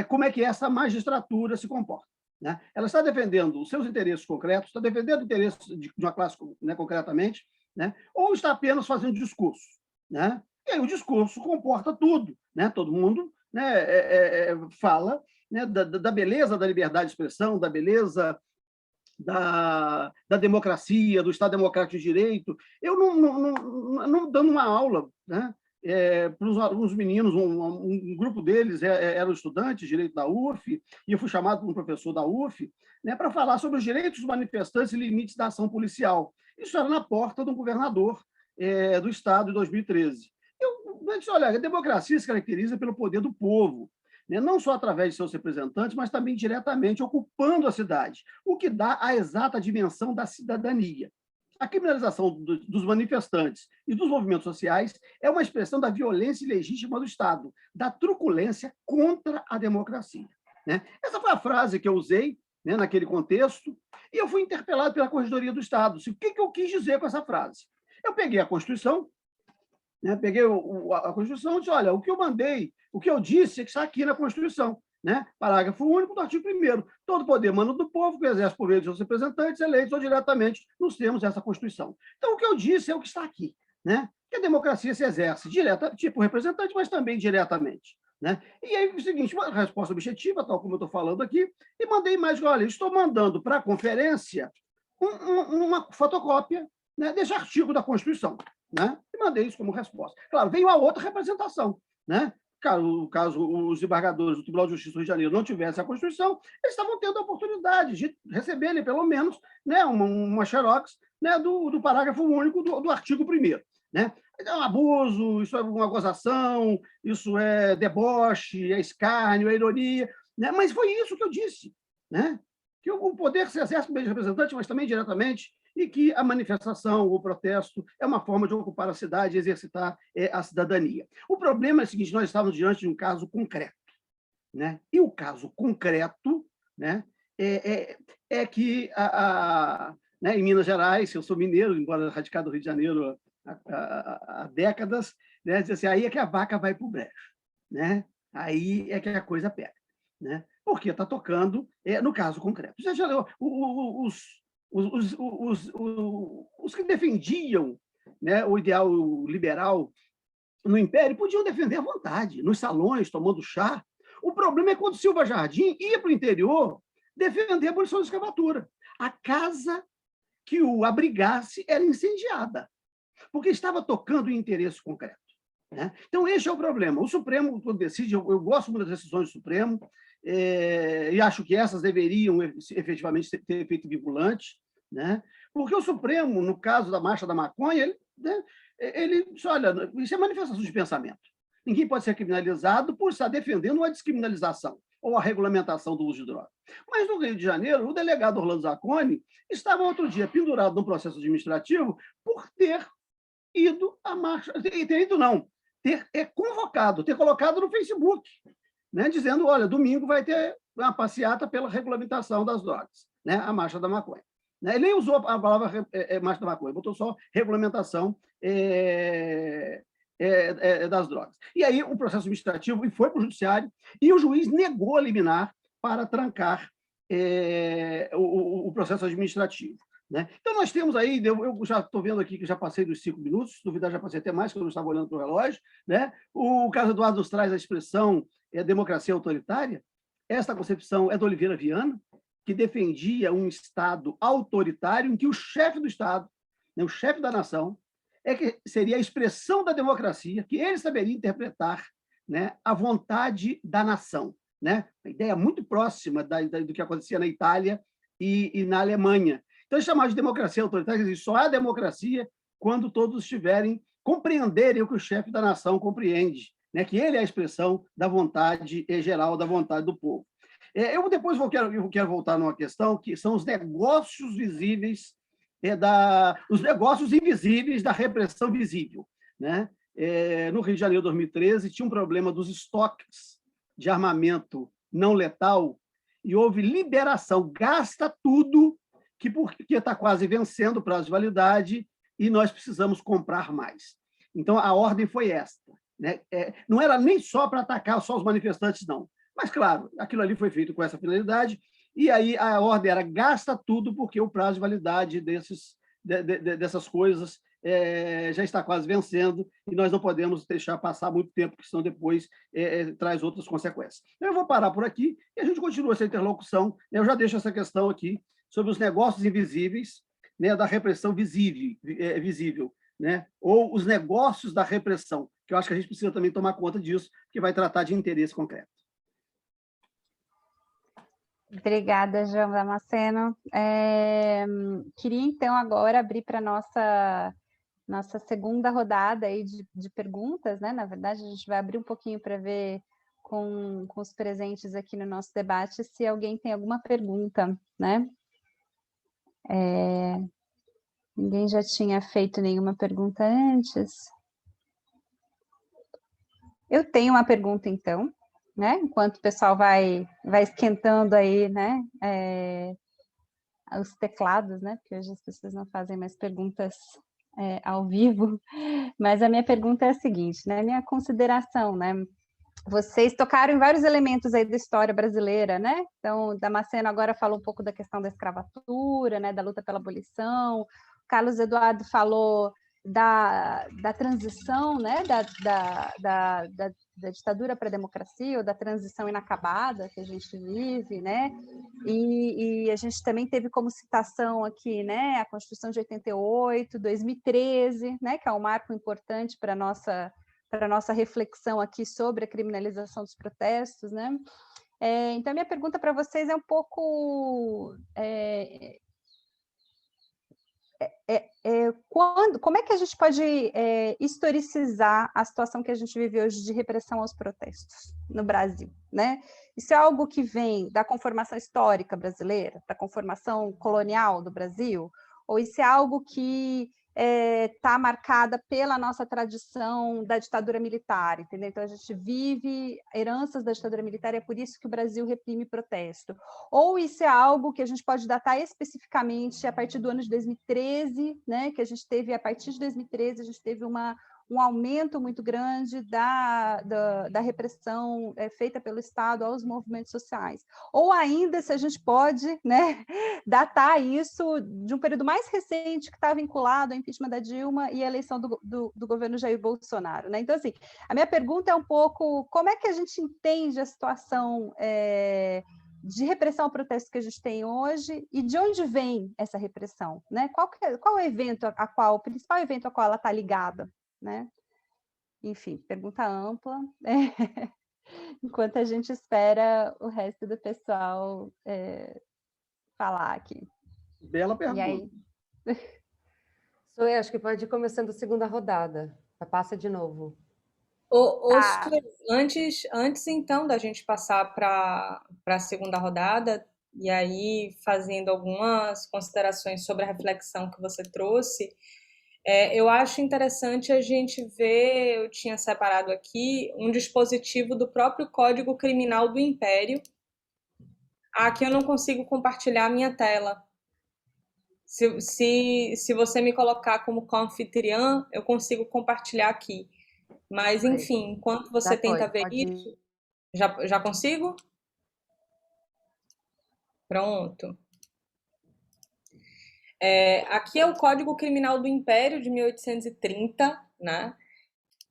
como é que essa magistratura se comporta. Né? Ela está defendendo os seus interesses concretos, está defendendo o interesse de uma classe, né, concretamente, né? Ou está apenas fazendo discurso. Né? E aí o discurso comporta tudo. Né? Todo mundo, né, fala, né, da beleza da liberdade de expressão, da beleza da democracia, do Estado Democrático de Direito. Eu não dando uma aula, né, para uns meninos, um grupo deles eram estudantes de direito da UF, e eu fui chamado por um professor da UF, né, para falar sobre os direitos dos manifestantes e limites da ação policial. Isso era na porta do governador do Estado, em 2013. Eu olha, a democracia se caracteriza pelo poder do povo, né? Não só através de seus representantes, mas também diretamente ocupando a cidade, o que dá a exata dimensão da cidadania. A criminalização dos manifestantes e dos movimentos sociais é uma expressão da violência ilegítima do Estado, da truculência contra a democracia, né? Essa foi a frase que eu usei, né, naquele contexto, e eu fui interpelado pela Corregedoria do Estado. O que eu quis dizer com essa frase? Eu peguei a Constituição, né, peguei a Constituição e disse, olha, o que eu mandei, o que eu disse é que está aqui na Constituição, né? Parágrafo único do artigo 1º. Todo poder emana do povo, que exerce por meio de seus representantes, eleitos ou diretamente nos termos dessa Constituição. Então, o que eu disse é o que está aqui, né? Que a democracia se exerce tipo representante, mas também diretamente, né? E aí, o seguinte, uma resposta objetiva, tal como eu estou falando aqui, e mandei mais, olha, estou mandando para a conferência uma fotocópia, né, desse artigo da Constituição, né? E mandei isso como resposta. Claro, veio a outra representação, né? Caso os desembargadores do Tribunal de Justiça do Rio de Janeiro não tivessem a Constituição, eles estavam tendo a oportunidade de receberem, pelo menos, né, uma xerox, né, do parágrafo único do artigo 1º. Né? É um abuso, isso é uma gozação, isso é deboche, é escárnio, é ironia. Né? Mas foi isso que eu disse, né? Que o poder se exerce por meio de representante, mas também diretamente, e que a manifestação, o protesto, é uma forma de ocupar a cidade e exercitar a cidadania. O problema é o seguinte, nós estávamos diante de um caso concreto, né? E o caso concreto, né, é que, né, em Minas Gerais, eu sou mineiro, embora radicado no Rio de Janeiro há décadas, né, diz assim, aí é que a vaca vai para o brejo, né? Aí é que a coisa pega, né? Porque está tocando no caso concreto. Você já leu os que defendiam, né, o ideal liberal no Império podiam defender à vontade, nos salões, tomando chá. O problema é quando Silva Jardim ia para o interior defender a abolição da escravatura. A casa que o abrigasse era incendiada, porque estava tocando em interesse concreto. Né? Então, esse é o problema. O Supremo, quando decide, eu gosto muito das decisões do Supremo, e acho que essas deveriam efetivamente ter efeito vinculante, né? Porque o Supremo, no caso da Marcha da Maconha, ele disse, olha, isso é manifestação de pensamento. Ninguém pode ser criminalizado por estar defendendo a descriminalização ou a regulamentação do uso de droga. Mas no Rio de Janeiro, o delegado Orlando Zacconi estava outro dia pendurado num processo administrativo por ter ido à marcha, ter convocado, ter colocado no Facebook, né, dizendo, olha, domingo vai ter uma passeata pela regulamentação das drogas, né, a Marcha da Maconha. Né? Ele nem usou a palavra Marcha da Maconha, botou só regulamentação das drogas. E aí o processo administrativo foi para o judiciário e o juiz negou a liminar para trancar o processo administrativo. Né? Então, nós temos aí, eu já estou vendo aqui que já passei dos 5 minutos, se duvidar já passei até mais, porque eu não estava olhando para o relógio. Né? O caso Eduardo nos traz a expressão democracia autoritária. Esta concepção é do Oliveira Viana, que defendia um Estado autoritário em que o chefe do Estado, né, o chefe da nação, que seria a expressão da democracia, que ele saberia interpretar, né, a vontade da nação. Né? Uma ideia muito próxima do que acontecia na Itália e na Alemanha. Então, chamar de democracia autoritária, quer dizer, só há democracia quando todos compreenderem o que o chefe da nação compreende, né? Que ele é a expressão da vontade geral, da vontade do povo. Eu depois quero voltar numa questão que são os negócios visíveis, os negócios invisíveis da repressão visível. Né? No Rio de Janeiro de 2013, tinha um problema dos estoques de armamento não letal e houve liberação, gasta tudo, porque está quase vencendo o prazo de validade e nós precisamos comprar mais. Então, a ordem foi esta. Né? Não era nem só para atacar só os manifestantes, não. Mas, claro, aquilo ali foi feito com essa finalidade, e aí a ordem era gasta tudo, porque o prazo de validade dessas coisas já está quase vencendo, e nós não podemos deixar passar muito tempo, porque senão depois traz outras consequências. Então, eu vou parar por aqui, e a gente continua essa interlocução. Eu já deixo essa questão aqui, sobre os negócios invisíveis, né, da repressão visível, né, ou os negócios da repressão, que eu acho que a gente precisa também tomar conta disso, que vai tratar de interesse concreto. Obrigada, João Damasceno. Queria, então, agora abrir para a nossa nossa segunda rodada aí de perguntas, né? Na verdade, a gente vai abrir um pouquinho para ver com os presentes aqui no nosso debate se alguém tem alguma pergunta, né? Ninguém já tinha feito nenhuma pergunta antes. Eu tenho uma pergunta, então, né? Enquanto o pessoal vai esquentando aí, né? Os teclados, né? Porque hoje as pessoas não fazem mais perguntas ao vivo. Mas a minha pergunta é a seguinte, né? Minha consideração, né? Vocês tocaram em vários elementos aí da história brasileira, né? Então, Damasceno agora falou um pouco da questão da escravatura, né? Da luta pela abolição. Carlos Eduardo falou da transição, né? Da ditadura para a democracia, ou da transição inacabada que a gente vive, né? E a gente também teve como citação aqui, né? A Constituição de 88, 2013, né? Que é um marco importante para a nossa reflexão aqui sobre a criminalização dos protestos, né? Então, minha pergunta para vocês é um pouco... como é que a gente pode historicizar a situação que a gente vive hoje de repressão aos protestos no Brasil, né? Isso é algo que vem da conformação histórica brasileira, da conformação colonial do Brasil, ou isso é algo que está marcada pela nossa tradição da ditadura militar, entendeu? Então, a gente vive heranças da ditadura militar e é por isso que o Brasil reprime protesto. Ou isso é algo que a gente pode datar especificamente a partir do ano de 2013, né? Que a partir de 2013, a gente teve um aumento muito grande da repressão feita pelo Estado aos movimentos sociais. Ou ainda, se a gente pode, né, datar isso de um período mais recente que está vinculado ao impeachment da Dilma e a eleição do governo Jair Bolsonaro, né? Então, assim, a minha pergunta é um pouco como é que a gente entende a situação de repressão ao protesto que a gente tem hoje e de onde vem essa repressão, né? Qual é o evento o principal evento a qual ela está ligada, né? Enfim, pergunta ampla, enquanto a gente espera o resto do pessoal falar aqui. Bela pergunta. E aí? Zoe, acho que pode ir começando a segunda rodada. Passa de novo. Antes então da gente passar para a segunda rodada, e aí fazendo algumas considerações sobre a reflexão que você trouxe, eu acho interessante a gente ver, eu tinha separado aqui, um dispositivo do próprio Código Criminal do Império. Aqui eu não consigo compartilhar a minha tela. Se você me colocar como co-anfitriã, eu consigo compartilhar aqui. Mas, enfim, enquanto você tenta ver isso... Já consigo? Pronto. Aqui é o Código Criminal do Império de 1830, né,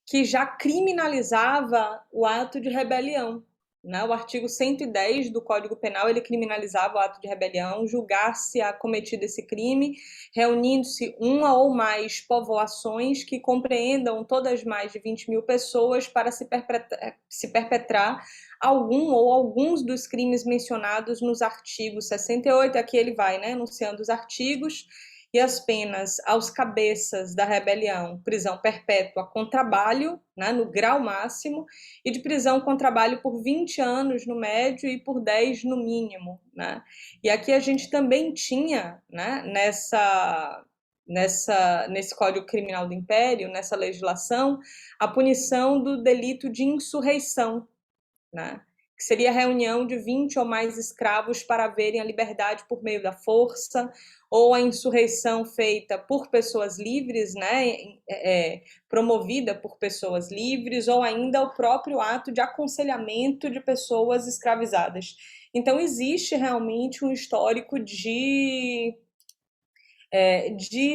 que já criminalizava o ato de rebelião. Né? O artigo 110 do Código Penal, ele criminalizava o ato de rebelião, julgar-se-á cometido esse crime, reunindo-se uma ou mais povoações que compreendam todas mais de 20 mil pessoas para se perpetrar algum ou alguns dos crimes mencionados nos artigos 68, aqui ele vai, né, enunciando os artigos, e as penas aos cabeças da rebelião: prisão perpétua com trabalho, né, no grau máximo, e de prisão com trabalho por 20 anos no médio e por 10 no mínimo. Né? E aqui a gente também tinha, né, nesse Código Criminal do Império, nessa legislação, a punição do delito de insurreição, né? Que seria a reunião de 20 ou mais escravos para haverem a liberdade por meio da força, ou a insurreição feita por pessoas livres, né, promovida por pessoas livres, ou ainda o próprio ato de aconselhamento de pessoas escravizadas. Então, existe realmente um histórico de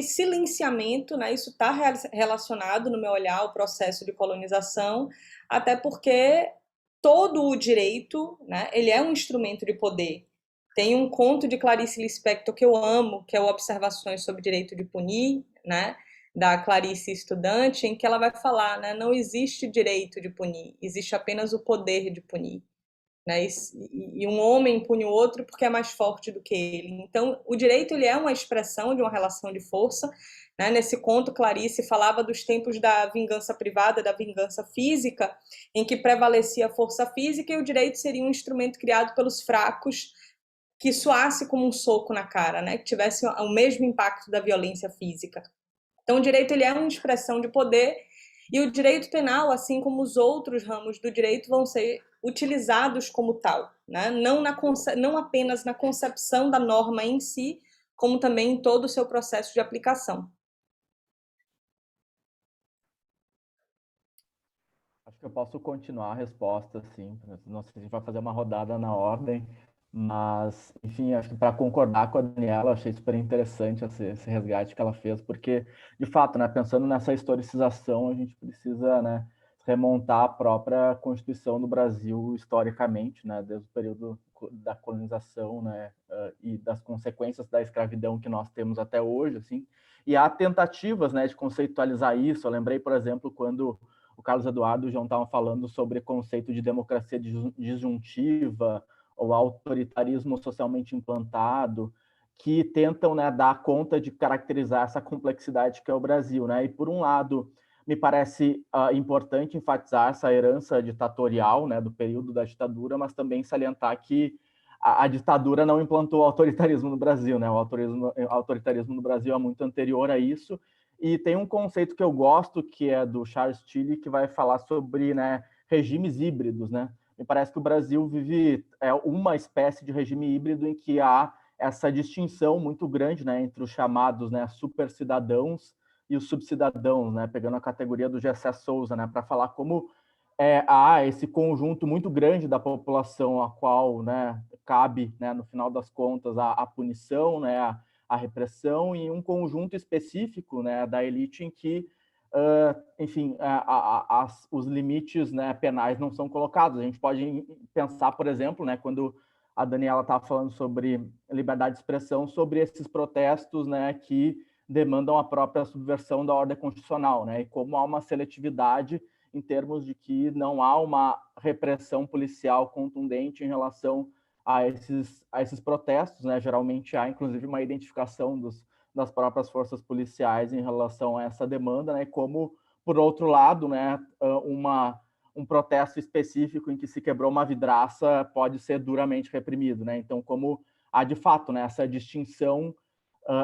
silenciamento, né? Isso está relacionado, no meu olhar, ao processo de colonização, até porque todo o direito, né, ele é um instrumento de poder. Tem um conto de Clarice Lispector que eu amo, que é o Observações sobre o Direito de Punir, né, da Clarice Estudante, em que ela vai falar, né, não existe direito de punir, existe apenas o poder de punir. Né, e um homem pune o outro porque é mais forte do que ele. Então, o direito ele é uma expressão de uma relação de força né? Nesse conto, Clarice falava dos tempos da vingança privada, da vingança física, em que prevalecia a força física e o direito seria um instrumento criado pelos fracos que soasse como um soco na cara, né? Que tivesse o mesmo impacto da violência física. Então, o direito ele é uma expressão de poder e o direito penal, assim como os outros ramos do direito, vão ser utilizados como tal, né? Não apenas na concepção da norma em si, como também em todo o seu processo de aplicação. Acho que eu posso continuar a resposta, sim. Não sei se a gente vai fazer uma rodada na ordem, mas, enfim, acho que para concordar com a Daniela, achei super interessante esse resgate que ela fez, porque, de fato, né, pensando nessa historicização, a gente precisa, né, remontar a própria Constituição do Brasil historicamente, né, desde o período da colonização, né, e das consequências da escravidão que nós temos até hoje, assim. E há tentativas, né, de conceitualizar isso. Eu lembrei, por exemplo, quando o Carlos Eduardo e o João estavam falando sobre o conceito de democracia disjuntiva ou autoritarismo socialmente implantado, que tentam, né, dar conta de caracterizar essa complexidade que é o Brasil, né? E, por um lado, me parece importante enfatizar essa herança ditatorial, né, do período da ditadura, mas também salientar que a ditadura não implantou o autoritarismo no Brasil, né? O autoritarismo no Brasil é muito anterior a isso. E tem um conceito que eu gosto, que é do Charles Tilly, que vai falar sobre, né, regimes híbridos, né? Me parece que o Brasil vive uma espécie de regime híbrido em que há essa distinção muito grande, né, entre os chamados, né, supercidadãos e os subcidadãos, né, pegando a categoria do Gessé Souza, né, para falar como há esse conjunto muito grande da população a qual, né, cabe, né, no final das contas, a punição, né, a repressão, e um conjunto específico, né, da elite em que, enfim, os limites, né, penais não são colocados. A gente pode pensar, por exemplo, né, quando a Daniela estava falando sobre liberdade de expressão, sobre esses protestos, né, que demandam a própria subversão da ordem constitucional, né, e como há uma seletividade em termos de que não há uma repressão policial contundente em relação a esses protestos, né? Geralmente há, inclusive, uma identificação das próprias forças policiais em relação a essa demanda, né? Como, por outro lado, né, um protesto específico em que se quebrou uma vidraça pode ser duramente reprimido, né? Então, como há, de fato, né, essa distinção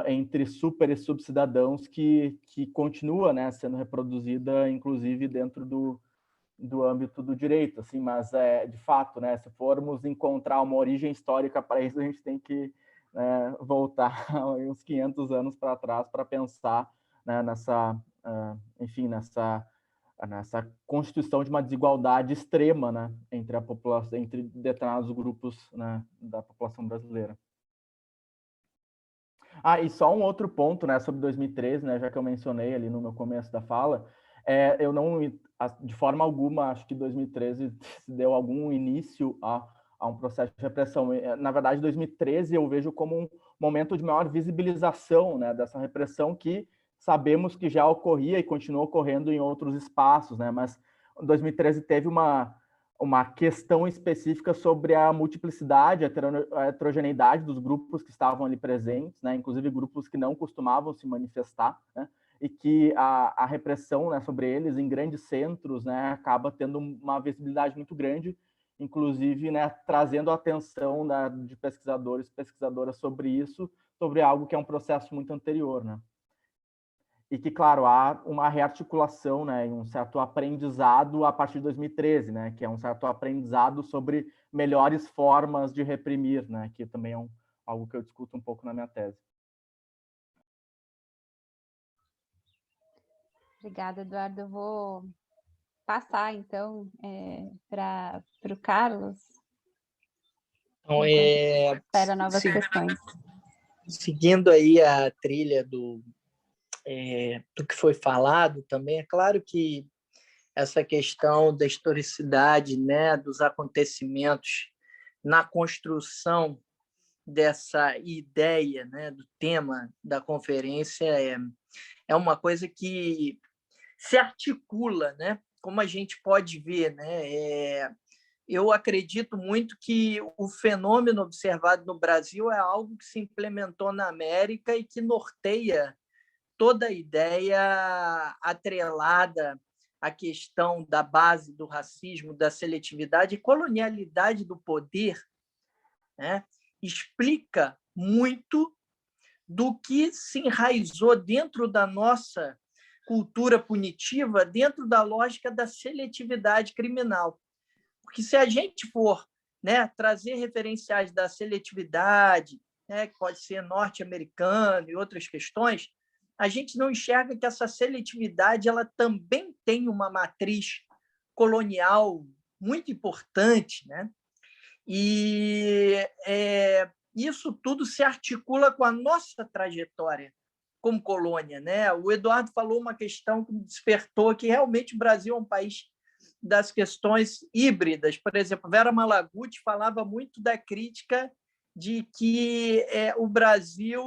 entre super e subcidadãos que continua, né, sendo reproduzida, inclusive, dentro do âmbito do direito, assim, mas, de fato, né, se formos encontrar uma origem histórica para isso, a gente tem que voltar uns 500 anos para trás para pensar, né, enfim, nessa constituição de uma desigualdade extrema, né, entre a população, entre determinados grupos, né, da população brasileira. E só um outro ponto, né, sobre 2013, né, já que eu mencionei ali no meu começo da fala, eu não, de forma alguma, acho que 2013 deu algum início a um processo de repressão. Na verdade, 2013 eu vejo como um momento de maior visibilização, né, dessa repressão que sabemos que já ocorria e continua ocorrendo em outros espaços, né, mas 2013 teve uma questão específica sobre a multiplicidade, a heterogeneidade dos grupos que estavam ali presentes, né? Inclusive grupos que não costumavam se manifestar, né? E que a repressão, né, sobre eles em grandes centros, né, acaba tendo uma visibilidade muito grande, inclusive, né, trazendo a atenção, né, de pesquisadores e pesquisadoras sobre isso, sobre algo que é um processo muito anterior, né? E que, claro, há uma rearticulação, né, um certo aprendizado a partir de 2013, né, que é um certo aprendizado sobre melhores formas de reprimir, né, que também é algo que eu discuto um pouco na minha tese. Obrigada, Eduardo. Eu vou passar, então, para o Carlos. Então, espera novas questões. Seguindo aí a trilha do que foi falado também, é claro que essa questão da historicidade, né, dos acontecimentos na construção dessa ideia, né, do tema da conferência é uma coisa que se articula, né? Como a gente pode ver, né? Eu acredito muito que o fenômeno observado no Brasil é algo que se implementou na América e que norteia toda a ideia atrelada à questão da base do racismo, da seletividade e colonialidade do poder, né, explica muito do que se enraizou dentro da nossa cultura punitiva, dentro da lógica da seletividade criminal. Porque se a gente for, né, trazer referenciais da seletividade, né, que pode ser norte-americana e outras questões, a gente não enxerga que essa seletividade ela também tem uma matriz colonial muito importante, né? E isso tudo se articula com a nossa trajetória como colônia, né? O Eduardo falou uma questão que me despertou, que realmente o Brasil é um país das questões híbridas. Por exemplo, Vera Malaguti falava muito da crítica de que o Brasil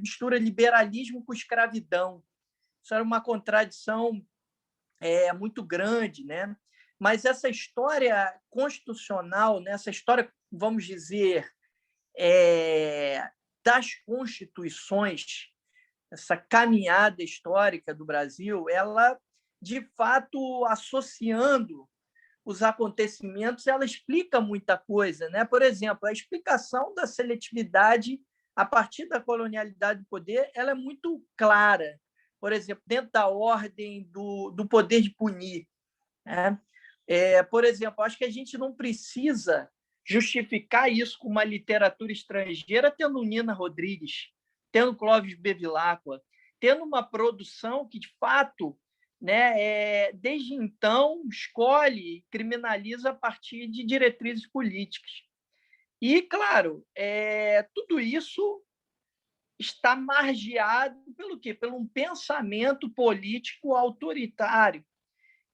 mistura liberalismo com escravidão. Isso era uma contradição muito grande, né? Mas essa história constitucional, né? Essa história, vamos dizer, das constituições, essa caminhada histórica do Brasil, ela, de fato, associando os acontecimentos, ela explica muita coisa, né? Por exemplo, a explicação da seletividade a partir da colonialidade do poder, ela é muito clara. Por exemplo, dentro da ordem do poder de punir, né? Por exemplo, acho que a gente não precisa justificar isso com uma literatura estrangeira, tendo Nina Rodrigues, tendo Clóvis Bevilacqua, tendo uma produção que, de fato, né, desde então, escolhe e criminaliza a partir de diretrizes políticas. E, claro, tudo isso está margeado pelo quê? Pelo um pensamento político autoritário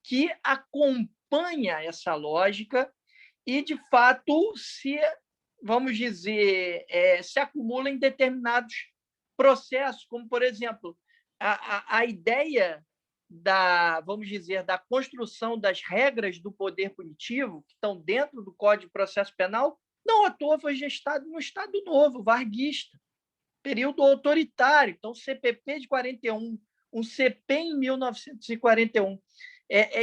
que acompanha essa lógica e, de fato, vamos dizer, se acumula em determinados processos, como, por exemplo, a ideia vamos dizer, da construção das regras do poder punitivo, que estão dentro do Código de Processo Penal, não à toa foi gestado no Estado Novo, varguista, período autoritário. Então, CPP de 41, um CP em 1941,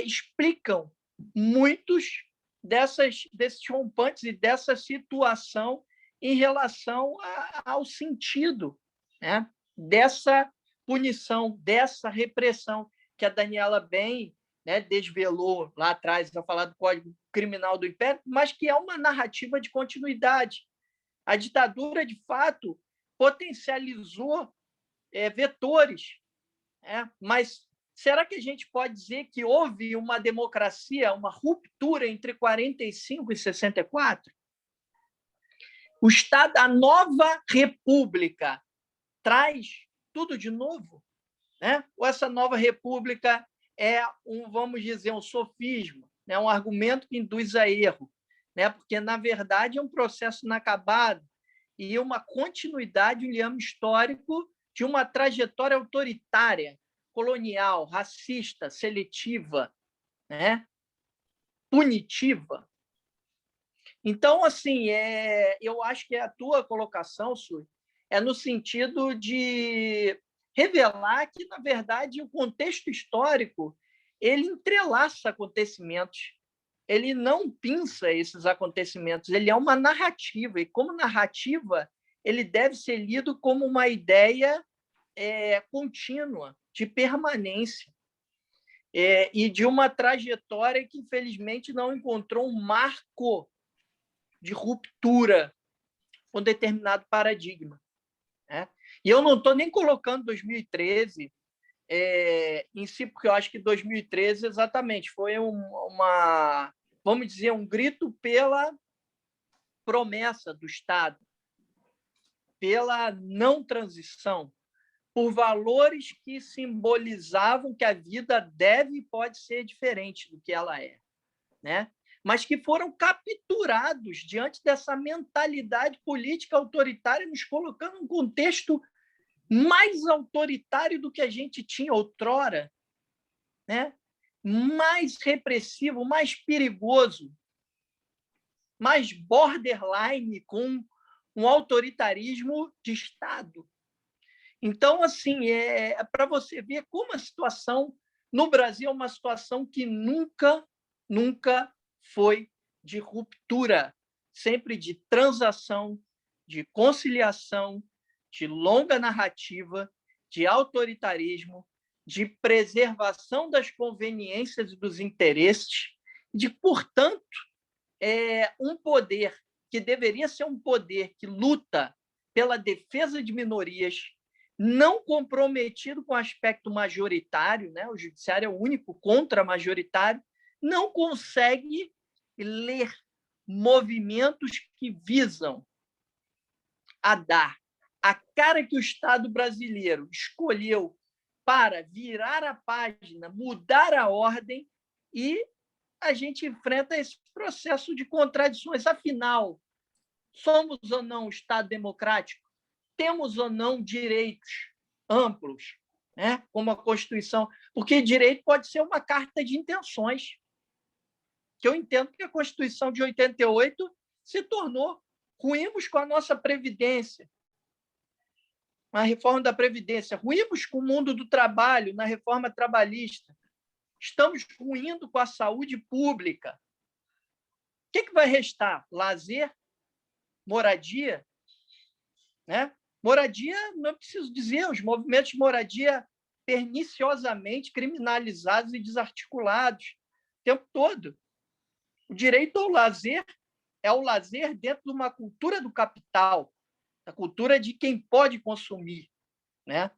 explicam muitos desses rompantes e dessa situação em relação ao sentido, né, dessa punição, dessa repressão, que a Daniela bem, né, desvelou lá atrás, ao falar do Código Criminal do Império, mas que é uma narrativa de continuidade. A ditadura, de fato, potencializou vetores, né? Mas será que a gente pode dizer que houve uma democracia, uma ruptura entre 45 e 64? O Estado, a nova república, traz tudo de novo, né? Ou essa nova república vamos dizer, um sofisma, né? Um argumento que induz a erro, né? Porque, na verdade, é um processo inacabado e uma continuidade, um liame histórico de uma trajetória autoritária, colonial, racista, seletiva, né? Punitiva. Então, assim, eu acho que a tua colocação, Sui, no sentido de revelar que, na verdade, o contexto histórico ele entrelaça acontecimentos, ele não pinça esses acontecimentos, ele é uma narrativa, e como narrativa ele deve ser lido como uma ideia contínua, de permanência, e de uma trajetória que, infelizmente, não encontrou um marco de ruptura com determinado paradigma, né? E eu não estou nem colocando 2013 em si, porque eu acho que 2013 exatamente foi vamos dizer, um grito pela promessa do Estado, pela não transição, por valores que simbolizavam que a vida deve e pode ser diferente do que ela é, né? Mas que foram capturados diante dessa mentalidade política autoritária, nos colocando num contexto mais autoritário do que a gente tinha outrora, né? Mais repressivo, mais perigoso, mais borderline, com um autoritarismo de Estado. Então, assim, para você ver como a situação no Brasil é uma situação que nunca foi de ruptura, sempre de transação, de conciliação, de longa narrativa, de autoritarismo, de preservação das conveniências e dos interesses, de, portanto, um poder que deveria ser um poder que luta pela defesa de minorias, não comprometido com o aspecto majoritário, né? O judiciário é o único contra-majoritário, não consegue ler movimentos que visam a dar a cara que o Estado brasileiro escolheu para virar a página, mudar a ordem, e a gente enfrenta esse processo de contradições. Afinal, somos ou não um Estado democrático? Temos ou não direitos amplos, né? Como a Constituição? Porque direito pode ser uma carta de intenções, que eu entendo que a Constituição de 88 se tornou. Ruímos com a nossa Previdência, a reforma da Previdência, ruímos com o mundo do trabalho, na reforma trabalhista, estamos ruindo com a saúde pública. O que vai restar? Lazer? Moradia? Né? Moradia, não preciso dizer, os movimentos de moradia perniciosamente criminalizados e desarticulados o tempo todo. O direito ao lazer é o lazer dentro de uma cultura do capital, a cultura de quem pode consumir, né?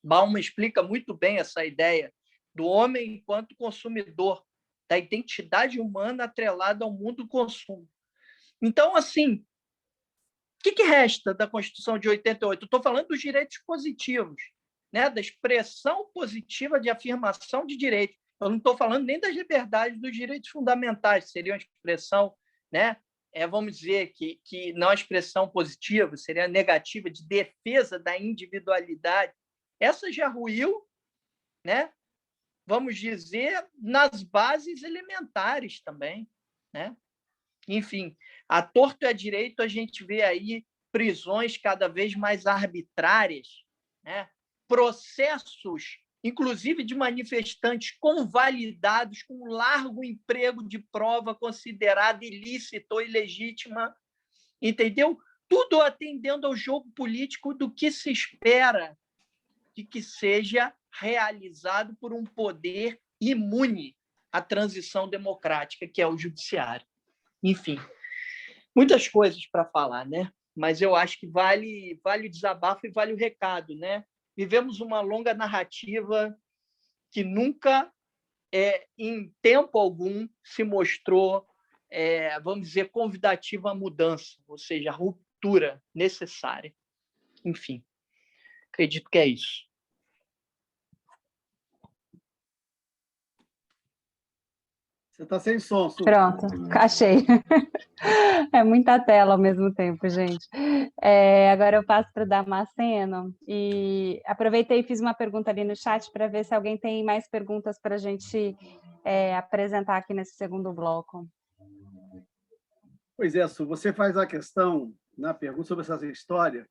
Bauman explica muito bem essa ideia do homem enquanto consumidor, da identidade humana atrelada ao mundo do consumo. Então, assim, o que resta da Constituição de 88? Estou falando dos direitos positivos, né? Da expressão positiva de afirmação de direitos. Eu não estou falando nem das liberdades, dos direitos fundamentais, que seriam a expressão, né? Vamos dizer que não a expressão positiva, seria a negativa, de defesa da individualidade. Essa já ruiu, né? Vamos dizer, nas bases elementares também, né? Enfim, à torto e à direito, a gente vê aí prisões cada vez mais arbitrárias, né? Processos, inclusive de manifestantes convalidados com largo emprego de prova considerada ilícita ou ilegítima, entendeu? Tudo atendendo ao jogo político do que se espera de que seja realizado por um poder imune à transição democrática, que é o judiciário. Enfim, muitas coisas para falar, né? Mas eu acho que vale o desabafo e vale o recado, né? Vivemos uma longa narrativa que nunca, em tempo algum, se mostrou, vamos dizer, convidativa à mudança, ou seja, a ruptura necessária. Enfim, acredito que é isso. Você está sem som, Su. Pronto, achei. É muita tela ao mesmo tempo, gente. Agora eu passo para o Damasceno. E aproveitei e fiz uma pergunta ali no chat para ver se alguém tem mais perguntas para a gente apresentar aqui nesse segundo bloco. Pois é, Su, você faz a questão, na pergunta sobre essa história,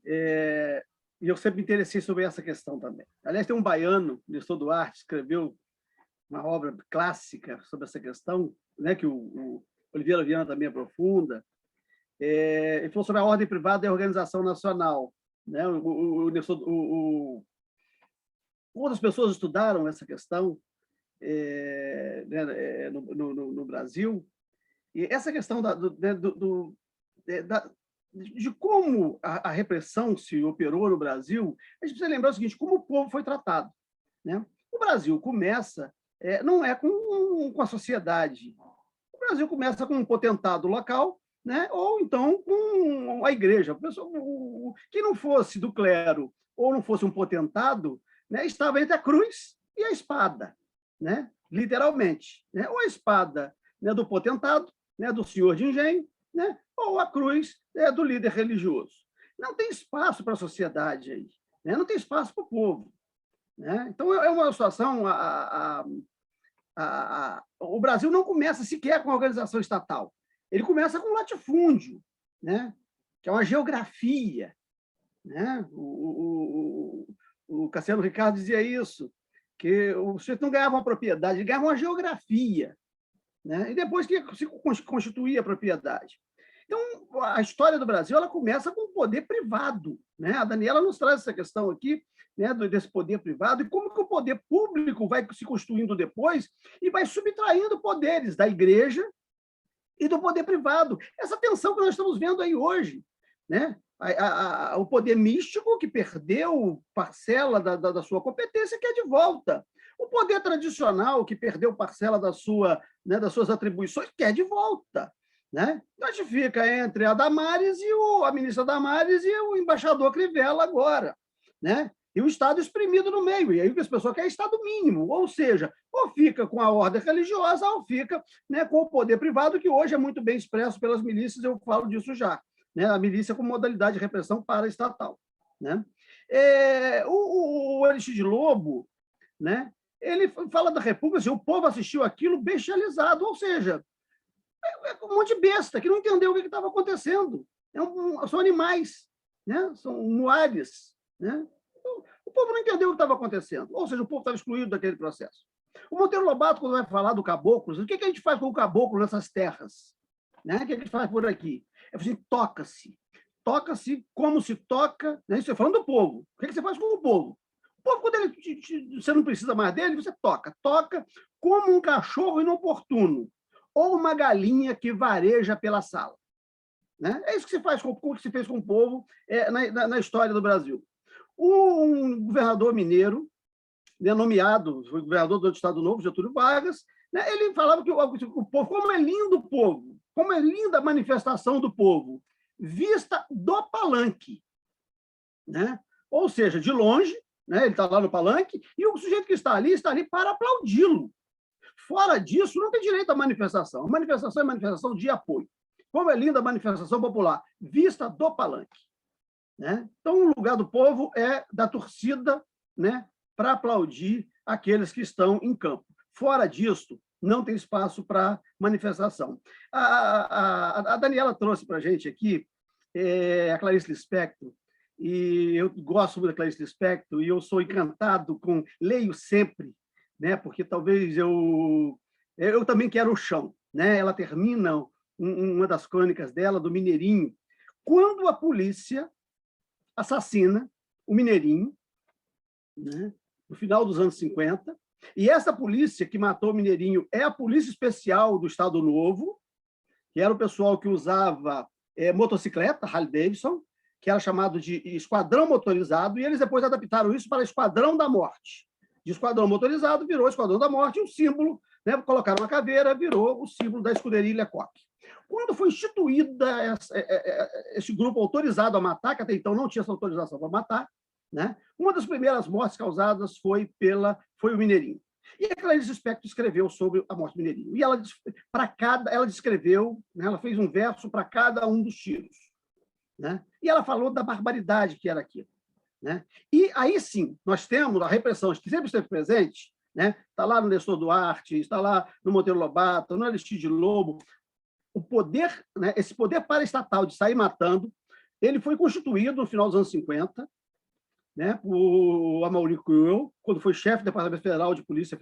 e eu sempre me interessei sobre essa questão também. Aliás, tem um baiano, Nestor Duarte, escreveu uma obra clássica sobre essa questão, né, que o Oliveira Viana também aprofunda. Ele falou sobre a ordem privada e a organização nacional. Né? Outras pessoas estudaram essa questão no Brasil, e essa questão de como a repressão se operou no Brasil, a gente precisa lembrar o seguinte: como o povo foi tratado. Né? O Brasil começa, não é com a sociedade. O Brasil começa com um potentado local, né? Ou então com a igreja. Quem não fosse do clero ou não fosse um potentado, né, estava entre a cruz e a espada, né? Literalmente. Né? Ou a espada, né, do potentado, né, do senhor de engenho, né? Ou a cruz, do líder religioso. Não tem espaço para a sociedade aí, né? Não tem espaço para o povo. Né? Então, é uma situação... o Brasil não começa sequer com a organização estatal. Ele começa com latifúndio, né? Que é uma geografia. né? O Cassiano Ricardo dizia isso, que o sujeito não ganhava uma propriedade, ele ganhava uma geografia, né? E depois que se constituía a propriedade. Então, a história do Brasil ela começa com o poder privado, né? A Daniela nos traz essa questão aqui, né, desse poder privado, e como que o poder público vai se constituindo depois e vai subtraindo poderes da igreja e do poder privado. Essa tensão que nós estamos vendo aí hoje, né? O poder místico, que perdeu parcela da sua competência, quer de volta. O poder tradicional, que perdeu parcela das suas atribuições, quer de volta. Né? Então, a gente fica entre a Damares a ministra Damares e o embaixador Crivella agora. Né? E o Estado exprimido no meio. E aí o que as pessoas querem é Estado mínimo. Ou seja, ou fica com a ordem religiosa, ou fica, né, com o poder privado, que hoje é muito bem expresso pelas milícias, eu falo disso já. Né? A milícia como modalidade de repressão paraestatal. Né? O Aristides Lobo, né, ele fala da República, assim, o povo assistiu aquilo bestializado, ou seja, um monte de besta que não entendeu o que estava acontecendo. São animais, né? São muares. Né? O povo não entendeu o que estava acontecendo, ou seja, o povo estava excluído daquele processo. O Monteiro Lobato, quando vai falar do caboclo, o que a gente faz com o caboclo nessas terras? Né? O que a gente faz por aqui? É assim, toca-se. Toca-se como se toca. Né? Isso é falando do povo. O que você faz com o povo? O povo, quando você não precisa mais dele, você toca. Toca como um cachorro inoportuno ou uma galinha que vareja pela sala. Né? É isso que se faz que se fez com o povo na história do Brasil. Um governador mineiro, né, nomeado, foi governador do Estado Novo, Getúlio Vargas, né, ele falava que o povo, como é lindo o povo, como é linda a manifestação do povo, vista do palanque. Né? Ou seja, de longe, né, ele está lá no palanque, e o sujeito que está ali para aplaudi-lo. Fora disso, não tem direito à manifestação. A manifestação é manifestação de apoio. Como é linda a manifestação popular, vista do palanque. Né? Então, o lugar do povo é da torcida, né, para aplaudir aqueles que estão em campo. Fora disso, não tem espaço para manifestação. A Daniela trouxe para a gente aqui a Clarice Lispector, e eu gosto muito da Clarice Lispector, e eu sou encantado leio sempre, né, porque talvez eu também quero o chão. Né? Ela termina uma das crônicas dela, do Mineirinho, quando a polícia assassina o Mineirinho, né, no final dos anos 50, e essa polícia que matou o Mineirinho é a Polícia Especial do Estado Novo, que era o pessoal que usava motocicleta, Harley Davidson, que era chamado de Esquadrão Motorizado, e eles depois adaptaram isso para Esquadrão da Morte. De Esquadrão Motorizado virou Esquadrão da Morte, e o símbolo, né, colocaram uma caveira, virou o símbolo da escuderia Lecoq. Quando foi instituída esse grupo autorizado a matar, que até então não tinha essa autorização para matar, né, uma das primeiras mortes causadas foi o Mineirinho. E a Clarice Lispector escreveu sobre a morte do Mineirinho. E ela descreveu, né, ela fez um verso para cada um dos tiros. Né? E ela falou da barbaridade que era aquilo. Né? E aí sim, nós temos a repressão que sempre esteve presente, né? Está lá no Nestor Duarte, está lá no Monteiro Lobato, no Aristides Lobo. O poder, né, esse poder paraestatal de sair matando, ele foi constituído no final dos anos 50, né, por Amaury Cruel, quando foi chefe do Departamento Federal de Polícia,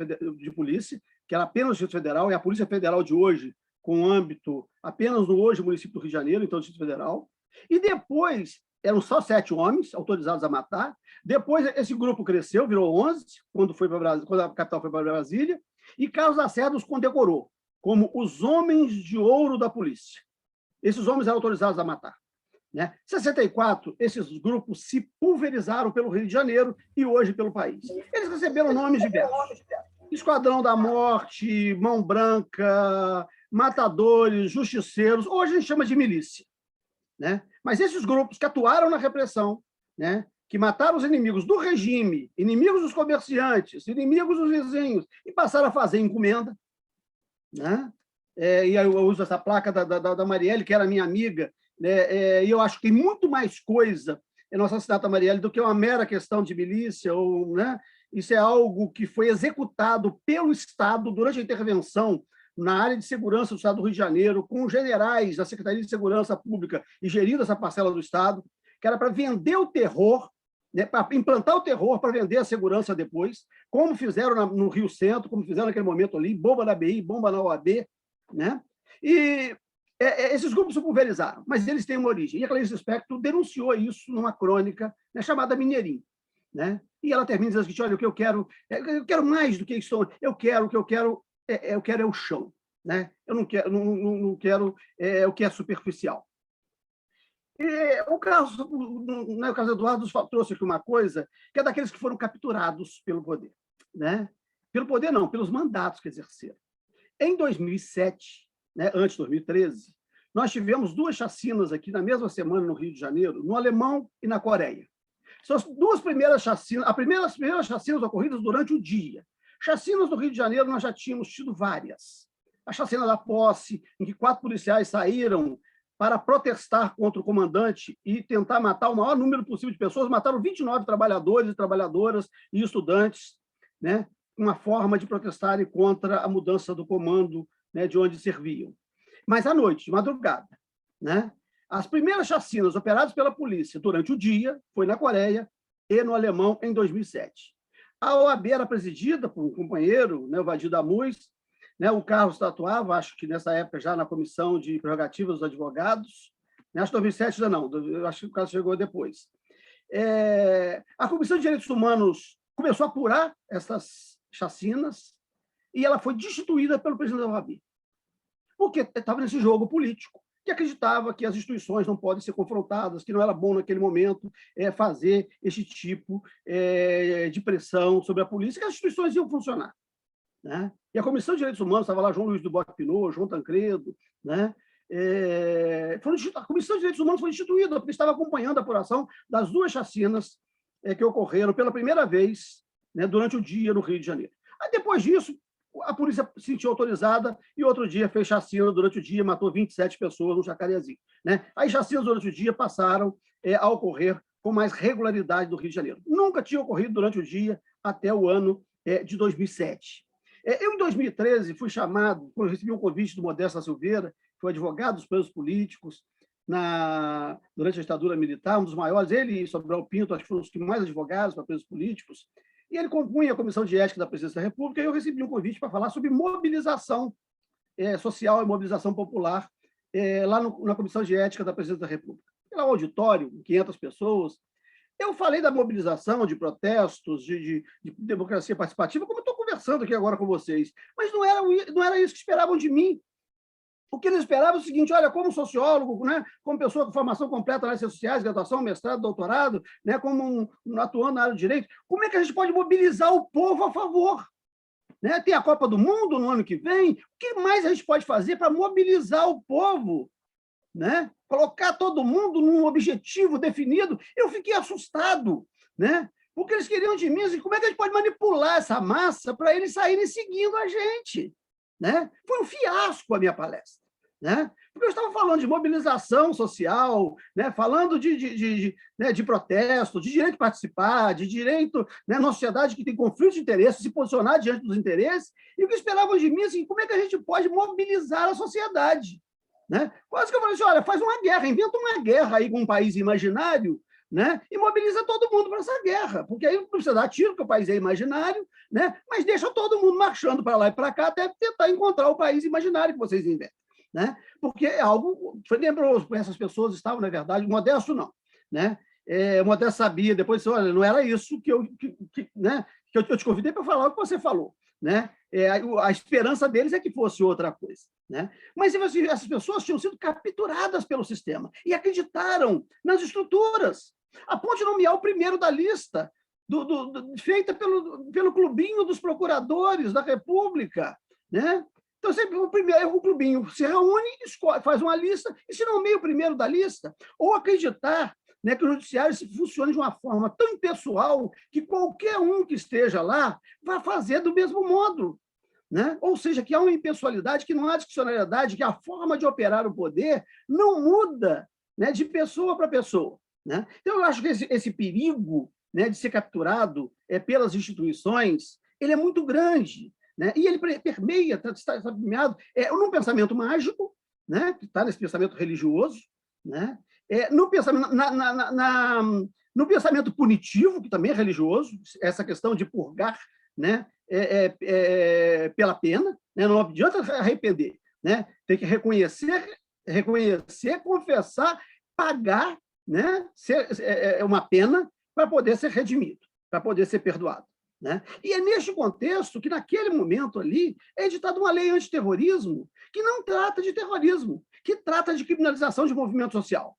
que era apenas o Distrito Federal, e a Polícia Federal de hoje, com âmbito apenas no hoje município do Rio de Janeiro, então o Distrito Federal. E depois, eram só 7 homens autorizados a matar. Depois, esse grupo cresceu, virou 11, quando a capital foi para Brasília, e Carlos Lacerda os condecorou como os homens de ouro da polícia. Esses homens eram autorizados a matar. Né? Em 64, esses grupos se pulverizaram pelo Rio de Janeiro e hoje pelo país. Eles receberam nomes diversos. Esquadrão da Morte, Mão Branca, Matadores, Justiceiros, hoje a gente chama de milícia. Né? Mas esses grupos que atuaram na repressão, né, que mataram os inimigos do regime, inimigos dos comerciantes, inimigos dos vizinhos, e passaram a fazer encomenda. Né? E eu uso essa placa da Marielle, que era minha amiga, né? E eu acho que tem muito mais coisa no assassinato da Marielle do que uma mera questão de milícia. Né? Isso é algo que foi executado pelo Estado durante a intervenção na área de segurança do Estado do Rio de Janeiro, com generais da Secretaria de Segurança Pública e gerindo essa parcela do Estado, que era para vender o terror, né, para implantar o terror, para vender a segurança depois, como fizeram no Rio Centro, como fizeram naquele momento ali, bomba na BI, bomba na OAB, né? E esses grupos se pulverizaram, mas eles têm uma origem. E a Clarice Lispector denunciou isso numa crônica, né, chamada Mineirinho, né? E ela termina dizendo assim, olha, o que eu quero mais do que isso, o que eu quero é o chão, né? Eu não quero o que é superficial. O caso do Eduardo trouxe aqui uma coisa que é daqueles que foram capturados pelo poder, né? Pelo poder não, pelos mandatos que exerceram. Em 2007, né, antes de 2013, nós tivemos 2 chacinas aqui na mesma semana no Rio de Janeiro, no Alemão e na Coreia. São as 2 primeiras chacinas, as primeiras chacinas ocorridas durante o dia. Chacinas no Rio de Janeiro nós já tínhamos tido várias. A chacina da Posse, em que 4 policiais saíram para protestar contra o comandante e tentar matar o maior número possível de pessoas, mataram 29 trabalhadores e trabalhadoras e estudantes, né, uma forma de protestarem contra a mudança do comando, né, de onde serviam. Mas à noite, de madrugada, né, as primeiras chacinas operadas pela polícia durante o dia foi na Coreia e no Alemão em 2007. A OAB era presidida por um companheiro, né, o Vadir Damus, né, o Carlos atuava, acho que nessa época já na Comissão de Prerrogativas dos Advogados, né, acho que 2007 ainda não, eu acho que o caso chegou depois. A Comissão de Direitos Humanos começou a apurar essas chacinas e ela foi destituída pelo presidente da OAB, porque estava nesse jogo político, que acreditava que as instituições não podem ser confrontadas, que não era bom naquele momento fazer esse tipo de pressão sobre a polícia, que as instituições iam funcionar, né? E a Comissão de Direitos Humanos, estava lá João Luiz do Boc Pinot, João Tancredo, né? A Comissão de Direitos Humanos foi instituída, porque estava acompanhando a apuração das 2 chacinas que ocorreram pela primeira vez, né, durante o dia no Rio de Janeiro. Aí, depois disso, a polícia se sentiu autorizada e outro dia fez chacina durante o dia, matou 27 pessoas no Jacarezinho, né? As chacinas durante o dia passaram a ocorrer com mais regularidade no Rio de Janeiro. Nunca tinha ocorrido durante o dia até o ano de 2007. Eu, em 2013, fui chamado, quando recebi um convite do Modesto da Silveira, que foi advogado dos presos políticos durante a ditadura militar, um dos maiores, ele e Sobral Pinto, acho que foram os que mais advogados para presos políticos, e ele compunha a Comissão de Ética da Presidência da República, e eu recebi um convite para falar sobre mobilização social e mobilização popular lá na Comissão de Ética da Presidência da República. Lá um auditório, 500 pessoas. Eu falei da mobilização, de protestos, de democracia participativa, como eu estou conversando aqui agora com vocês, mas não era isso que esperavam de mim. O que eles esperavam é o seguinte, olha, como sociólogo, né, como pessoa com formação completa nas ciências sociais, graduação, mestrado, doutorado, né, como atuando na área de direito, como é que a gente pode mobilizar o povo a favor? Né? Tem a Copa do Mundo no ano que vem, o que mais a gente pode fazer para mobilizar o povo? Né? Colocar todo mundo num objetivo definido? Eu fiquei assustado, né? Porque eles queriam de mim, assim, como é que a gente pode manipular essa massa para eles saírem seguindo a gente? Né? Foi um fiasco a minha palestra, né? Porque eu estava falando de mobilização social, né? Falando de protesto, de direito de participar, de direito, né, na sociedade que tem conflito de interesses, se posicionar diante dos interesses, e o que esperavam de mim, assim, como é que a gente pode mobilizar a sociedade? Né? Quase que eu falei assim, olha, faz uma guerra, inventa uma guerra aí com um país imaginário, né? E mobiliza todo mundo para essa guerra, porque aí não precisa dar tiro, porque o país é imaginário, né? Mas deixa todo mundo marchando para lá e para cá até tentar encontrar o país imaginário que vocês inventam, né? Porque é algo tenebroso, essas pessoas estavam, na verdade, Modesto não, né? O Modesto sabia, depois, olha, não era isso que eu te convidei para falar o que você falou, né? A esperança deles é que fosse outra coisa, né? Mas essas pessoas tinham sido capturadas pelo sistema e acreditaram nas estruturas, a ponto de nomear o primeiro da lista, feita pelo clubinho dos procuradores da República, né? Então, sempre o clubinho se reúne, faz uma lista e se nomeia o primeiro da lista, ou acreditar, né, que o judiciário funcione de uma forma tão impessoal que qualquer um que esteja lá vai fazer do mesmo modo. Né? Ou seja, que há uma impessoalidade, que não há discricionariedade, que a forma de operar o poder não muda, né, de pessoa para pessoa. Né? Então, eu acho que esse perigo, né, de ser capturado pelas instituições, ele é muito grande, né? E ele permeia, está permeado num pensamento mágico, né, que está nesse pensamento religioso, né? no pensamento, no pensamento punitivo, que também é religioso, essa questão de purgar, né, pela pena, né, não adianta arrepender, né, tem que reconhecer, confessar, pagar, né, uma pena para poder ser redimido, para poder ser perdoado. Né? E é neste contexto que, naquele momento ali, é editada uma lei antiterrorismo que não trata de terrorismo, que trata de criminalização de movimento social.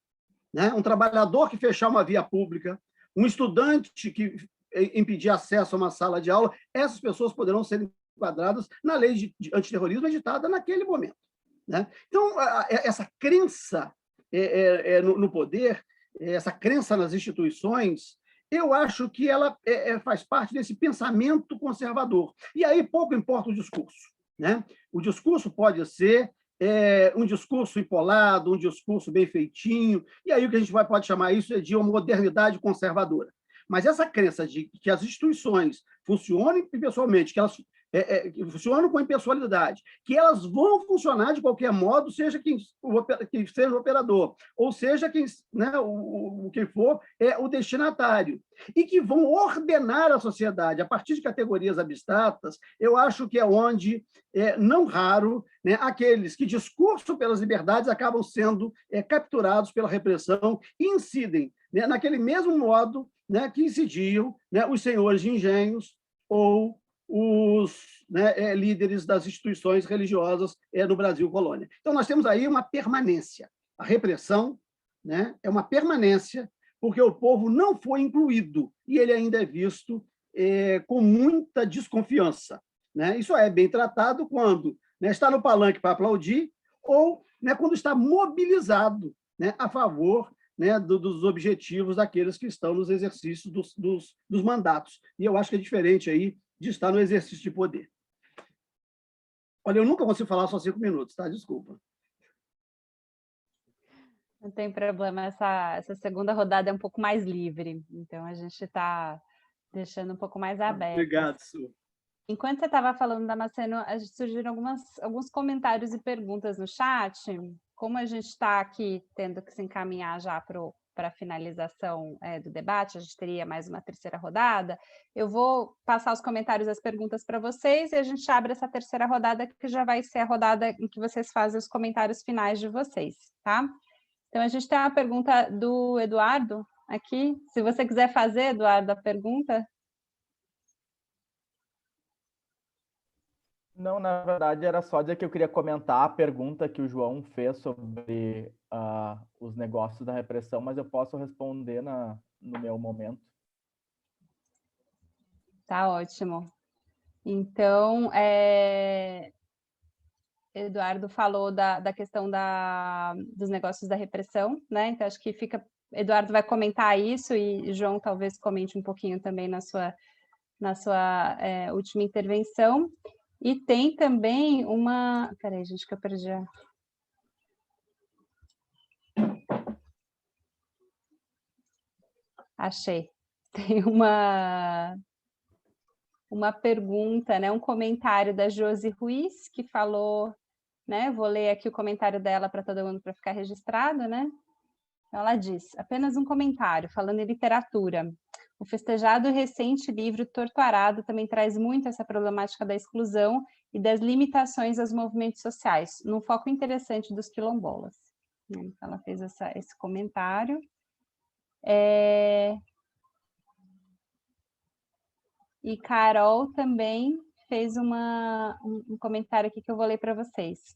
Né? Um trabalhador que fechar uma via pública, um estudante que impedir acesso a uma sala de aula, essas pessoas poderão ser enquadradas na lei de antiterrorismo editada naquele momento. Né? Então, essa crença no poder, essa crença nas instituições, eu acho que ela faz parte desse pensamento conservador. E aí pouco importa o discurso. Né? O discurso pode ser um discurso empolado, um discurso bem feitinho, e aí o que a gente pode chamar isso de uma modernidade conservadora. Mas essa crença de que as instituições funcionem pessoalmente, que elas funcionam com impessoalidade, que elas vão funcionar de qualquer modo, seja quem seja o operador, ou seja quem, né, o que for o destinatário, e que vão ordenar a sociedade a partir de categorias abstratas, eu acho que é onde, não raro, né, aqueles que discursam pelas liberdades acabam sendo capturados pela repressão e incidem, né, naquele mesmo modo, né, que incidiam, né, os senhores de engenhos ou os, né, líderes das instituições religiosas no Brasil colônia. Então, nós temos aí uma permanência. A repressão, né, é uma permanência, porque o povo não foi incluído, e ele ainda é visto com muita desconfiança. Né? Isso é bem tratado quando, né, está no palanque para aplaudir ou, né, quando está mobilizado, né, a favor, né, dos objetivos daqueles que estão nos exercícios dos mandatos. E eu acho que é diferente aí de estar no exercício de poder. Olha, eu nunca consigo falar só 5 minutos, tá? Desculpa. Não tem problema, essa segunda rodada é um pouco mais livre, então a gente está deixando um pouco mais aberto. Obrigado, Su. Enquanto você estava falando, Damasceno, surgiram alguns comentários e perguntas no chat. Como a gente está aqui tendo que se encaminhar já para a finalização do debate, a gente teria mais uma terceira rodada, eu vou passar os comentários e as perguntas para vocês e a gente abre essa terceira rodada, que já vai ser a rodada em que vocês fazem os comentários finais de vocês, tá? Então, a gente tem uma pergunta do Eduardo aqui. Se você quiser fazer, Eduardo, a pergunta... Não, na verdade, era só dizer que eu queria comentar a pergunta que o João fez sobre os negócios da repressão, mas eu posso responder no meu momento. Tá ótimo. Então, Eduardo falou da questão dos negócios da repressão, né? Então, acho que Eduardo vai comentar isso e João talvez comente um pouquinho também na sua última intervenção. E tem também uma... Peraí, gente, que eu perdi a... Achei. Tem uma pergunta, né? Um comentário da Josi Ruiz, que falou, né? Vou ler aqui o comentário dela para todo mundo, para ficar registrado, né? Ela diz, apenas um comentário, falando em literatura. O festejado e recente livro Torto Arado também traz muito essa problemática da exclusão e das limitações aos movimentos sociais, num foco interessante dos quilombolas. Então, ela fez esse comentário. E Carol também fez um comentário aqui que eu vou ler para vocês.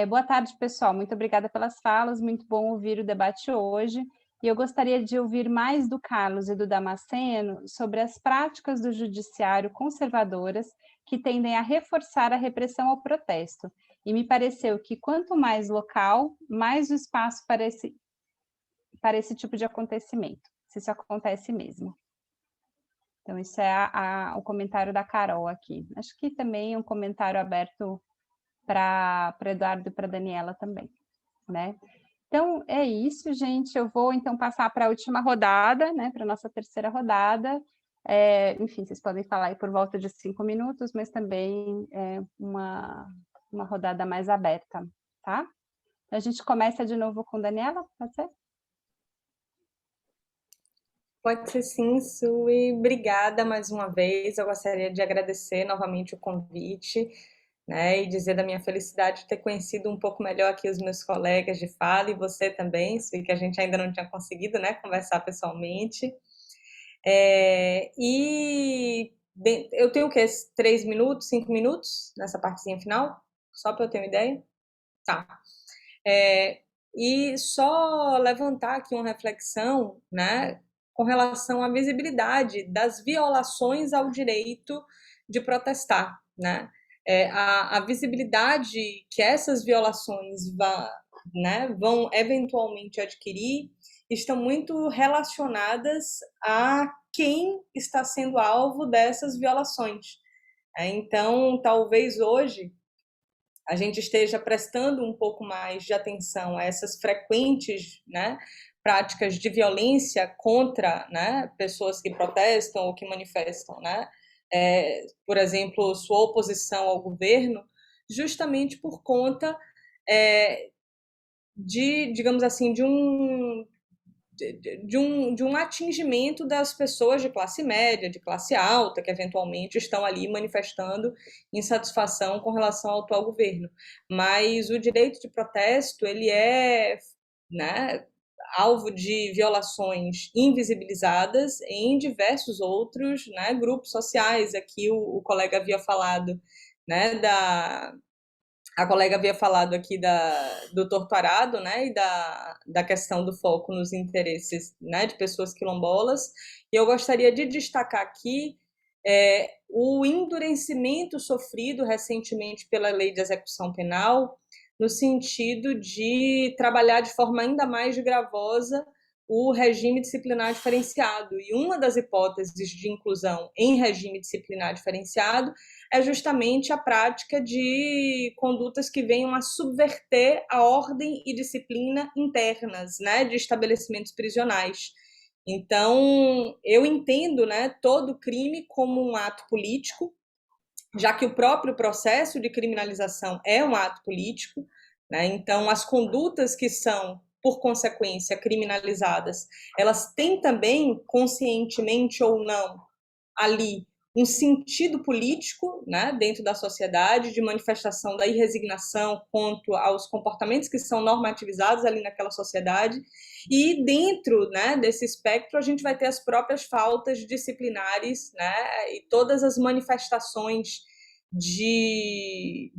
Boa tarde, pessoal. Muito obrigada pelas falas. Muito bom ouvir o debate hoje. E eu gostaria de ouvir mais do Carlos e do Damasceno sobre as práticas do judiciário conservadoras que tendem a reforçar a repressão ao protesto. E me pareceu que quanto mais local, mais o espaço para esse tipo de acontecimento, se isso acontece mesmo. Então, isso é o comentário da Carol aqui. Acho que também é um comentário aberto para Eduardo e para Daniela também, né? Então, é isso, gente. Eu vou, então, passar para a última rodada, né? Para a nossa terceira rodada. Enfim, vocês podem falar aí por volta de 5 minutos, mas também uma rodada mais aberta, tá? A gente começa de novo com Daniela, pode ser? Pode ser sim, Sui. Obrigada mais uma vez. Eu gostaria de agradecer novamente o convite, né, e dizer da minha felicidade de ter conhecido um pouco melhor aqui os meus colegas de fala e você também, Sui, que a gente ainda não tinha conseguido, né, conversar pessoalmente. Eu tenho o quê? 3 minutos, 5 minutos nessa partezinha final? Só para eu ter uma ideia? Tá. E só levantar aqui uma reflexão, né, com relação à visibilidade das violações ao direito de protestar, né? A visibilidade que essas violações vão eventualmente adquirir estão muito relacionadas a quem está sendo alvo dessas violações. Então, talvez hoje a gente esteja prestando um pouco mais de atenção a essas frequentes, né, práticas de violência contra, né, pessoas que protestam ou que manifestam, né, por exemplo, sua oposição ao governo, justamente por conta digamos assim, de um atingimento das pessoas de classe média, de classe alta, que eventualmente estão ali manifestando insatisfação com relação ao atual governo. Mas o direito de protesto, ele é, né, alvo de violações invisibilizadas em diversos outros, né, grupos sociais. Aqui o colega havia falado, né, a colega havia falado aqui do torturado, né, e da questão do foco nos interesses, né, de pessoas quilombolas, e eu gostaria de destacar aqui o endurecimento sofrido recentemente pela Lei de Execução Penal, no sentido de trabalhar de forma ainda mais gravosa o regime disciplinar diferenciado. E uma das hipóteses de inclusão em regime disciplinar diferenciado é justamente a prática de condutas que venham a subverter a ordem e disciplina internas, né, de estabelecimentos prisionais. Então, eu entendo, né, todo crime como um ato político, já que o próprio processo de criminalização é um ato político, né? Então, as condutas que são, por consequência, criminalizadas, elas têm também, conscientemente ou não, ali um sentido político, né, dentro da sociedade, de manifestação da irresignação quanto aos comportamentos que são normativizados ali naquela sociedade, e dentro, né, desse espectro a gente vai ter as próprias faltas disciplinares, né, e todas as manifestações de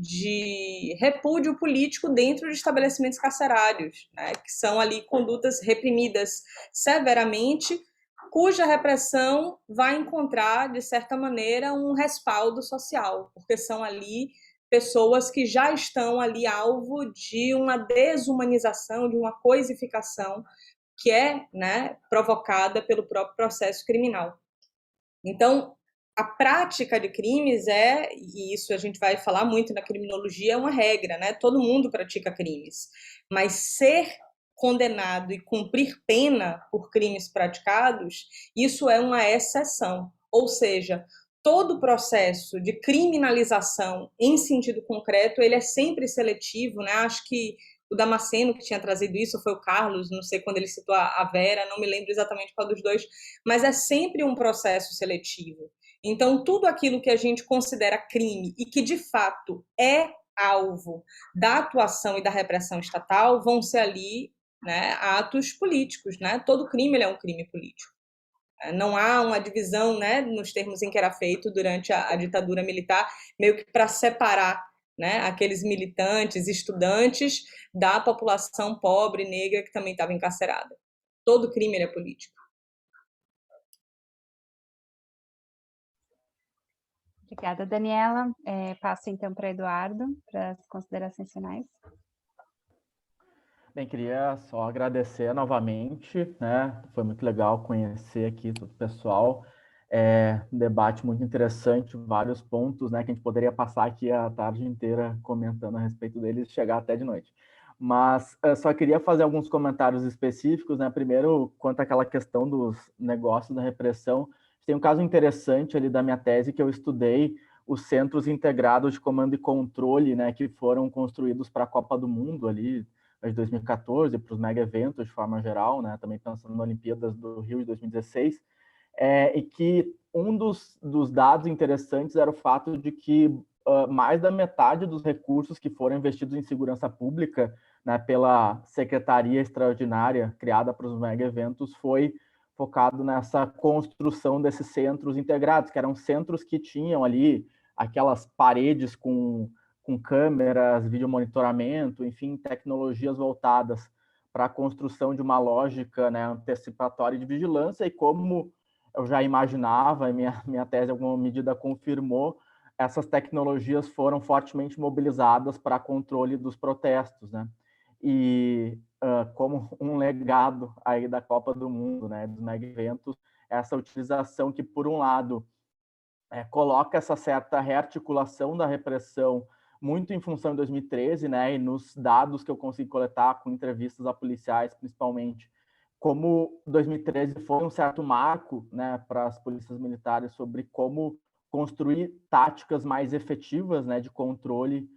repúdio político dentro de estabelecimentos carcerários, né, que são ali condutas reprimidas severamente, cuja repressão vai encontrar, de certa maneira, um respaldo social, porque são ali pessoas que já estão ali alvo de uma desumanização, de uma coisificação que é, né, provocada pelo próprio processo criminal. Então, a prática de crimes e isso a gente vai falar muito na criminologia, é uma regra, né? Todo mundo pratica crimes, mas ser condenado e cumprir pena por crimes praticados, isso é uma exceção. Ou seja, todo processo de criminalização em sentido concreto, ele é sempre seletivo, né? Acho que o Damasceno que tinha trazido isso foi o Carlos, não sei quando ele citou a Vera, não me lembro exatamente qual dos dois, mas é sempre um processo seletivo. Então, tudo aquilo que a gente considera crime e que, de fato, é alvo da atuação e da repressão estatal vão ser ali, né, atos políticos, né? Todo crime ele é um crime político. Não há uma divisão, né, nos termos em que era feito durante a ditadura militar, meio que para separar, né, aqueles militantes, estudantes, da população pobre, negra, que também estava encarcerada. Todo crime ele é político. Obrigada, Daniela. Passo então para Eduardo, para as considerações finais. Bem, queria só agradecer novamente, né? Foi muito legal conhecer aqui todo o pessoal. Um debate muito interessante, vários pontos, né? Que a gente poderia passar aqui a tarde inteira comentando a respeito deles e chegar até de noite. Mas eu só queria fazer alguns comentários específicos, né? Primeiro, quanto àquela questão dos negócios da repressão, tem um caso interessante ali da minha tese que eu estudei os centros integrados de comando e controle, né? Que foram construídos para a Copa do Mundo ali de 2014, para os mega eventos de forma geral, né, também pensando nas Olimpíadas do Rio de 2016, e que um dos dados interessantes era o fato de que mais da metade dos recursos que foram investidos em segurança pública, né, pela Secretaria Extraordinária criada para os mega eventos foi focado nessa construção desses centros integrados, que eram centros que tinham ali aquelas paredes com câmeras, videomonitoramento, enfim, tecnologias voltadas para a construção de uma lógica, né, antecipatória de vigilância, e como eu já imaginava, e minha tese em alguma medida confirmou, essas tecnologias foram fortemente mobilizadas para controle dos protestos, né? E como um legado aí da Copa do Mundo, né, dos mega eventos, essa utilização que, por um lado, coloca essa certa rearticulação da repressão muito em função de 2013, né, e nos dados que eu consegui coletar com entrevistas a policiais, principalmente, como 2013 foi um certo marco, né, para as polícias militares sobre como construir táticas mais efetivas, né, de controle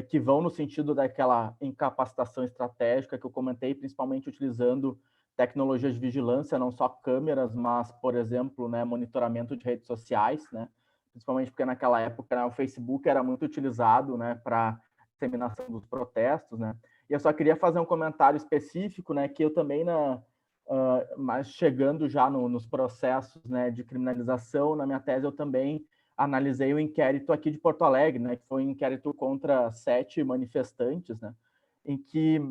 que vão no sentido daquela incapacitação estratégica que eu comentei, principalmente utilizando tecnologias de vigilância, não só câmeras, mas, por exemplo, né, monitoramento de redes sociais, né, principalmente porque naquela época, né, o Facebook era muito utilizado, né, para disseminação dos protestos, né. E eu só queria fazer um comentário específico, né, que eu também mas chegando já nos processos, né, de criminalização, na minha tese eu também analisei o inquérito aqui de Porto Alegre, né, que foi um inquérito contra 7 manifestantes, né, em que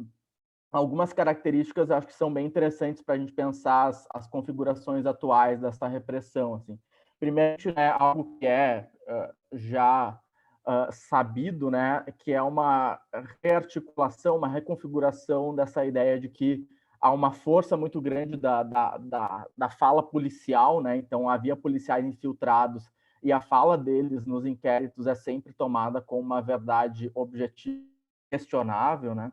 algumas características acho que são bem interessantes para a gente pensar as configurações atuais dessa repressão. Assim. Primeiro, né, algo que é já sabido, né, que é uma rearticulação, uma reconfiguração dessa ideia de que há uma força muito grande da fala policial, né, então havia policiais infiltrados e a fala deles nos inquéritos é sempre tomada como uma verdade objetiva, questionável, né?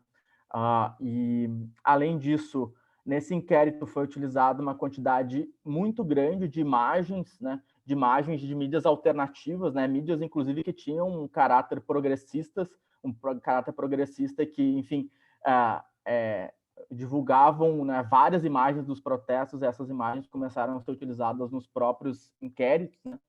E, além disso, nesse inquérito foi utilizada uma quantidade muito grande de imagens, né? De imagens de mídias alternativas, né? Mídias, inclusive, que tinham um caráter progressista que, enfim, divulgavam, né, várias imagens dos protestos. Essas imagens começaram a ser utilizadas nos próprios inquéritos, né?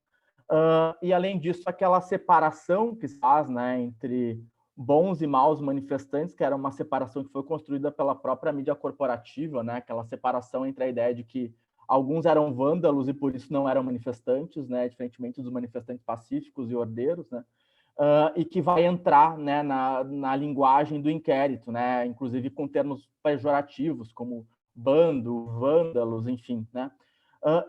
E, além disso, aquela separação que se faz, né, entre bons e maus manifestantes, que era uma separação que foi construída pela própria mídia corporativa, né, aquela separação entre a ideia de que alguns eram vândalos e por isso não eram manifestantes, né, diferentemente dos manifestantes pacíficos e ordeiros, né, e que vai entrar, né, na linguagem do inquérito, né, inclusive com termos pejorativos como bando, vândalos, enfim, né.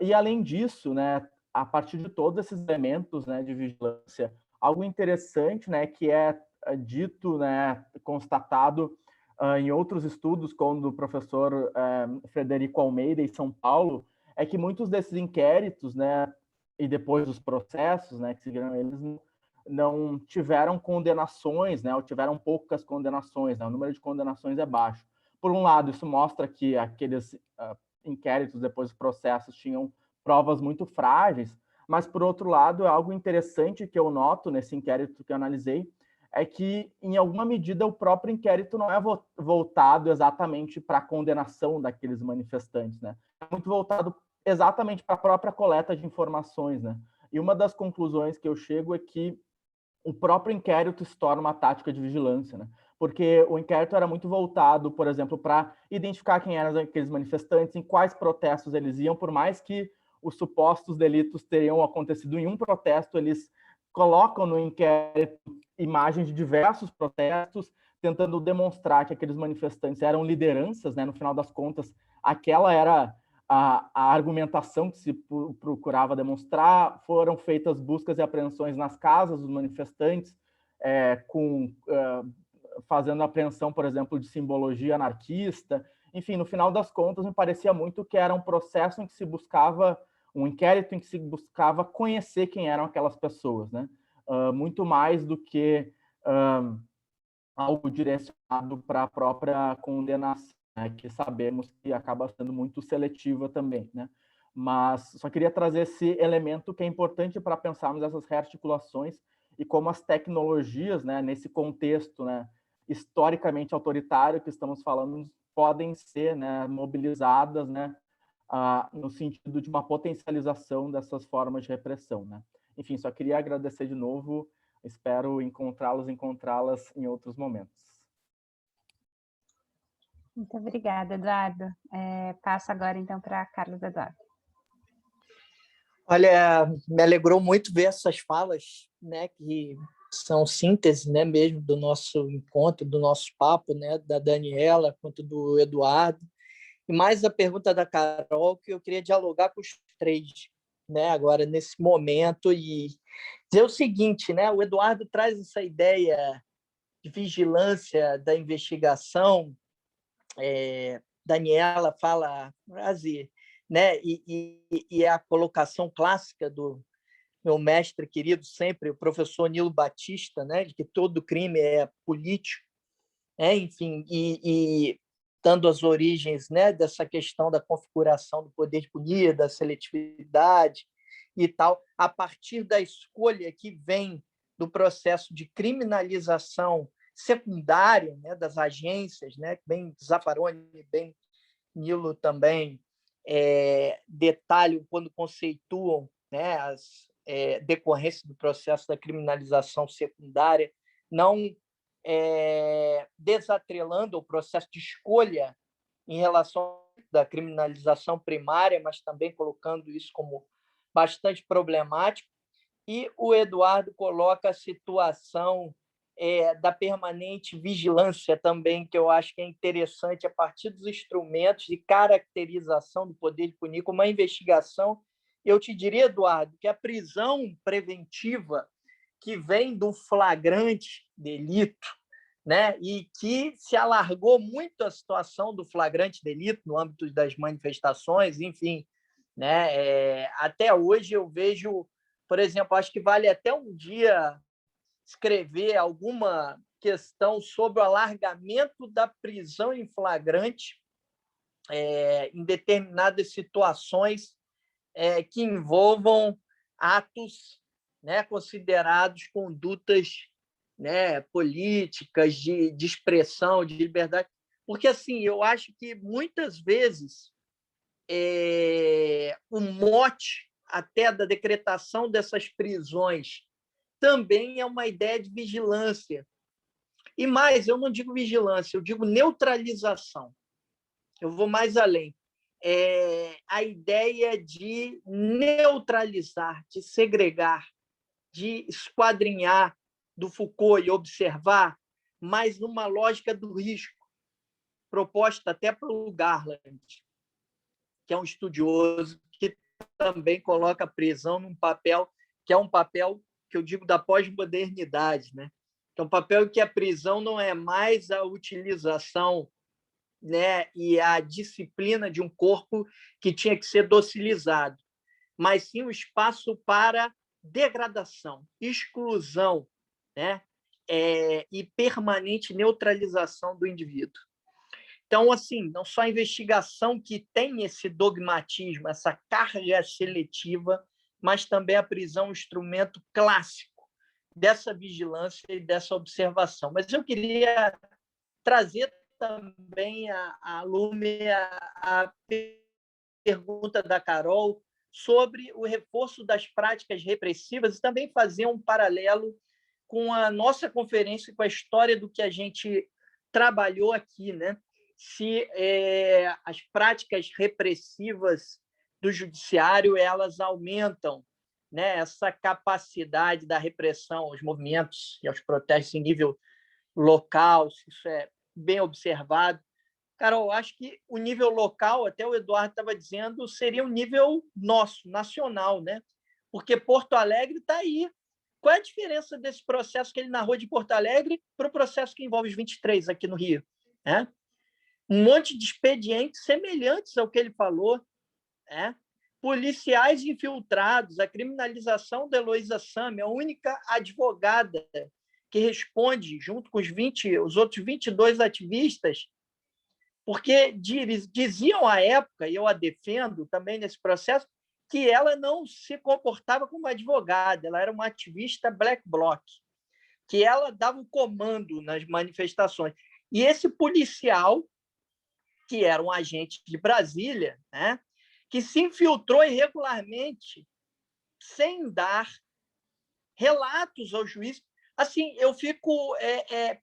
E, além disso, né, a partir de todos esses elementos, né, de vigilância, algo interessante, né, que é dito, né, constatado em outros estudos, como do professor Frederico Almeida, em São Paulo, é que muitos desses inquéritos, né, e depois os processos, né, que seguiram eles, não tiveram condenações, né, ou tiveram poucas condenações, né, o número de condenações é baixo. Por um lado, isso mostra que aqueles inquéritos, depois dos processos, tinham provas muito frágeis, mas, por outro lado, é algo interessante que eu noto nesse inquérito que eu analisei, é que, em alguma medida, o próprio inquérito não é voltado exatamente para a condenação daqueles manifestantes, né? É muito voltado exatamente para a própria coleta de informações, né? E uma das conclusões que eu chego é que o próprio inquérito se torna uma tática de vigilância, né? Porque o inquérito era muito voltado, por exemplo, para identificar quem eram aqueles manifestantes, em quais protestos eles iam, por mais que os supostos delitos teriam acontecido em um protesto, eles colocam no inquérito imagens de diversos protestos, tentando demonstrar que aqueles manifestantes eram lideranças, né? No final das contas, aquela era a argumentação que se procurava demonstrar. Foram feitas buscas e apreensões nas casas dos manifestantes, fazendo apreensão, por exemplo, de simbologia anarquista. Enfim, no final das contas, me parecia muito que era um processo em que se buscava, um inquérito em que se buscava conhecer quem eram aquelas pessoas, né? Muito mais do que algo direcionado para a própria condenação, né, que sabemos que acaba sendo muito seletiva também, né? Mas só queria trazer esse elemento que é importante para pensarmos essas rearticulações e como as tecnologias, né, nesse contexto, né, historicamente autoritário que estamos falando podem ser, né, mobilizadas, né, no sentido de uma potencialização dessas formas de repressão, né? Enfim, só queria agradecer de novo, espero encontrá-las em outros momentos. Muito obrigada, Eduardo. Passo agora, então, para Carlos Eduardo. Olha, me alegrou muito ver essas falas, né, que são síntese, né, mesmo do nosso encontro, do nosso papo, né, da Daniela quanto do Eduardo. E mais a pergunta da Carol, que eu queria dialogar com os três, né, agora nesse momento, e dizer o seguinte, né, o Eduardo traz essa ideia de vigilância da investigação, Daniela fala a frase, né, e é a colocação clássica do meu mestre querido sempre, o professor Nilo Batista, né, de que todo crime é político, enfim, e dando as origens, né, dessa questão da configuração do poder de punir, da seletividade e tal, a partir da escolha que vem do processo de criminalização secundária, né, das agências, né, bem Zaffaroni, bem Nilo também detalham quando conceituam, né, as decorrências do processo da criminalização secundária, não desatrelando o processo de escolha em relação da criminalização primária, mas também colocando isso como bastante problemático. E o Eduardo coloca a situação da permanente vigilância também, que eu acho que é interessante, a partir dos instrumentos de caracterização do poder de punir, como a investigação. Eu te diria, Eduardo, que a prisão preventiva que vem do flagrante delito, né, e que se alargou muito a situação do flagrante delito no âmbito das manifestações, enfim, né, até hoje eu vejo, por exemplo, acho que vale até um dia escrever alguma questão sobre o alargamento da prisão em flagrante em determinadas situações que envolvam atos, né, considerados condutas, né, políticas de expressão, de liberdade. Porque, assim, eu acho que, muitas vezes, o mote até da decretação dessas prisões também é uma ideia de vigilância. E mais, eu não digo vigilância, eu digo neutralização. Eu vou mais além. A ideia de neutralizar, de segregar, de esquadrinhar do Foucault e observar, mas numa lógica do risco, proposta até pelo Garland, que é um estudioso que também coloca a prisão num papel que é um papel que eu digo da pós-modernidade, né? Que é um papel em que a prisão não é mais a utilização, né, e a disciplina de um corpo que tinha que ser docilizado, mas sim o espaço para degradação, exclusão, né, e permanente neutralização do indivíduo. Então, assim, não só a investigação que tem esse dogmatismo, essa carga seletiva, mas também a prisão é um instrumento clássico dessa vigilância e dessa observação. Mas eu queria trazer também a lume a pergunta da Carol sobre o reforço das práticas repressivas e também fazer um paralelo com a nossa conferência, com a história do que a gente trabalhou aqui, né? Se as práticas repressivas do judiciário elas aumentam, né, essa capacidade da repressão aos movimentos e aos protestos em nível local, se isso é bem observado. Carol, acho que o nível local, até o Eduardo estava dizendo, seria um nível nosso, nacional, né? Porque Porto Alegre está aí. Qual é a diferença desse processo que ele narrou de Porto Alegre para o processo que envolve os 23 aqui no Rio? Um monte de expedientes semelhantes ao que ele falou. Policiais infiltrados, a criminalização da Heloísa Sami, a única advogada que responde, junto com os outros 22 ativistas, porque diziam à época, e eu a defendo também nesse processo, que ela não se comportava como advogada, ela era uma ativista black bloc. que ela dava o comando nas manifestações. E esse policial, que era um agente de Brasília, né, que se infiltrou irregularmente, sem dar relatos ao juiz. Assim, eu fico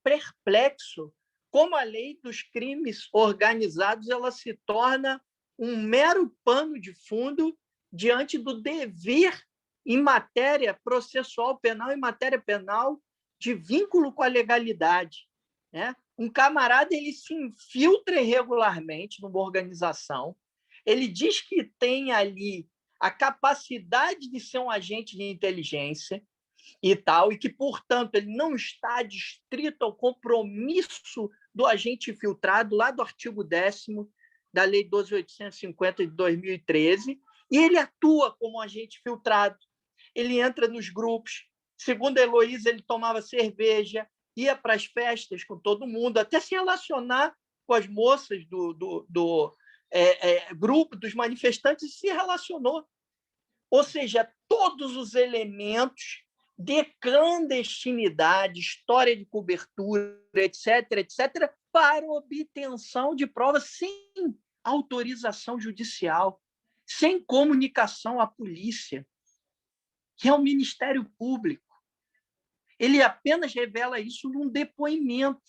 perplexo como a lei dos crimes organizados ela se torna um mero pano de fundo diante do dever em matéria processual penal, em matéria penal, de vínculo com a legalidade. Né? Um camarada ele se infiltra irregularmente numa organização, ele diz que tem ali a capacidade de ser um agente de inteligência e tal, e que, portanto, ele não está adstrito ao compromisso do agente infiltrado, lá do artigo 10º da Lei 12.850 de 2013, e ele atua como agente filtrado. Ele entra nos grupos. Segundo a Heloísa, ele tomava cerveja, ia para as festas com todo mundo, até se relacionar com as moças do grupo dos manifestantes, e se relacionou. Ou seja, todos os elementos de clandestinidade, história de cobertura, etc., etc., para obtenção de provas sem autorização judicial, sem comunicação à polícia, que é o Ministério Público. Ele apenas revela isso num depoimento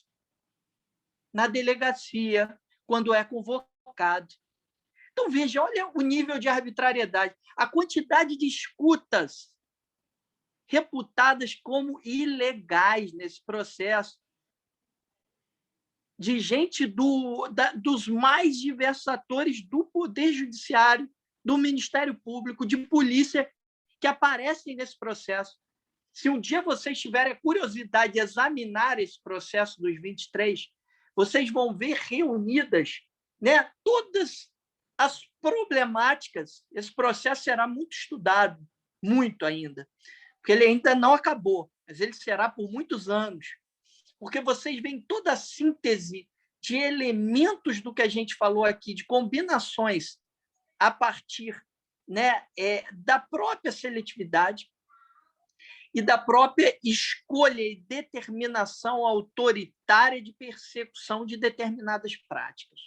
na delegacia, quando é convocado. Então, veja, olha o nível de arbitrariedade, a quantidade de escutas reputadas como ilegais nesse processo, de gente dos mais diversos atores do Poder Judiciário, do Ministério Público, de polícia, que aparecem nesse processo. Se um dia vocês tiverem a curiosidade de examinar esse processo dos 23, vocês vão ver reunidas, né, todas as problemáticas. Esse processo será muito estudado, muito ainda, porque ele ainda não acabou, mas ele será por muitos anos, porque vocês veem toda a síntese de elementos do que a gente falou aqui, de combinações a partir, né, da própria seletividade e da própria escolha e determinação autoritária de persecução de determinadas práticas.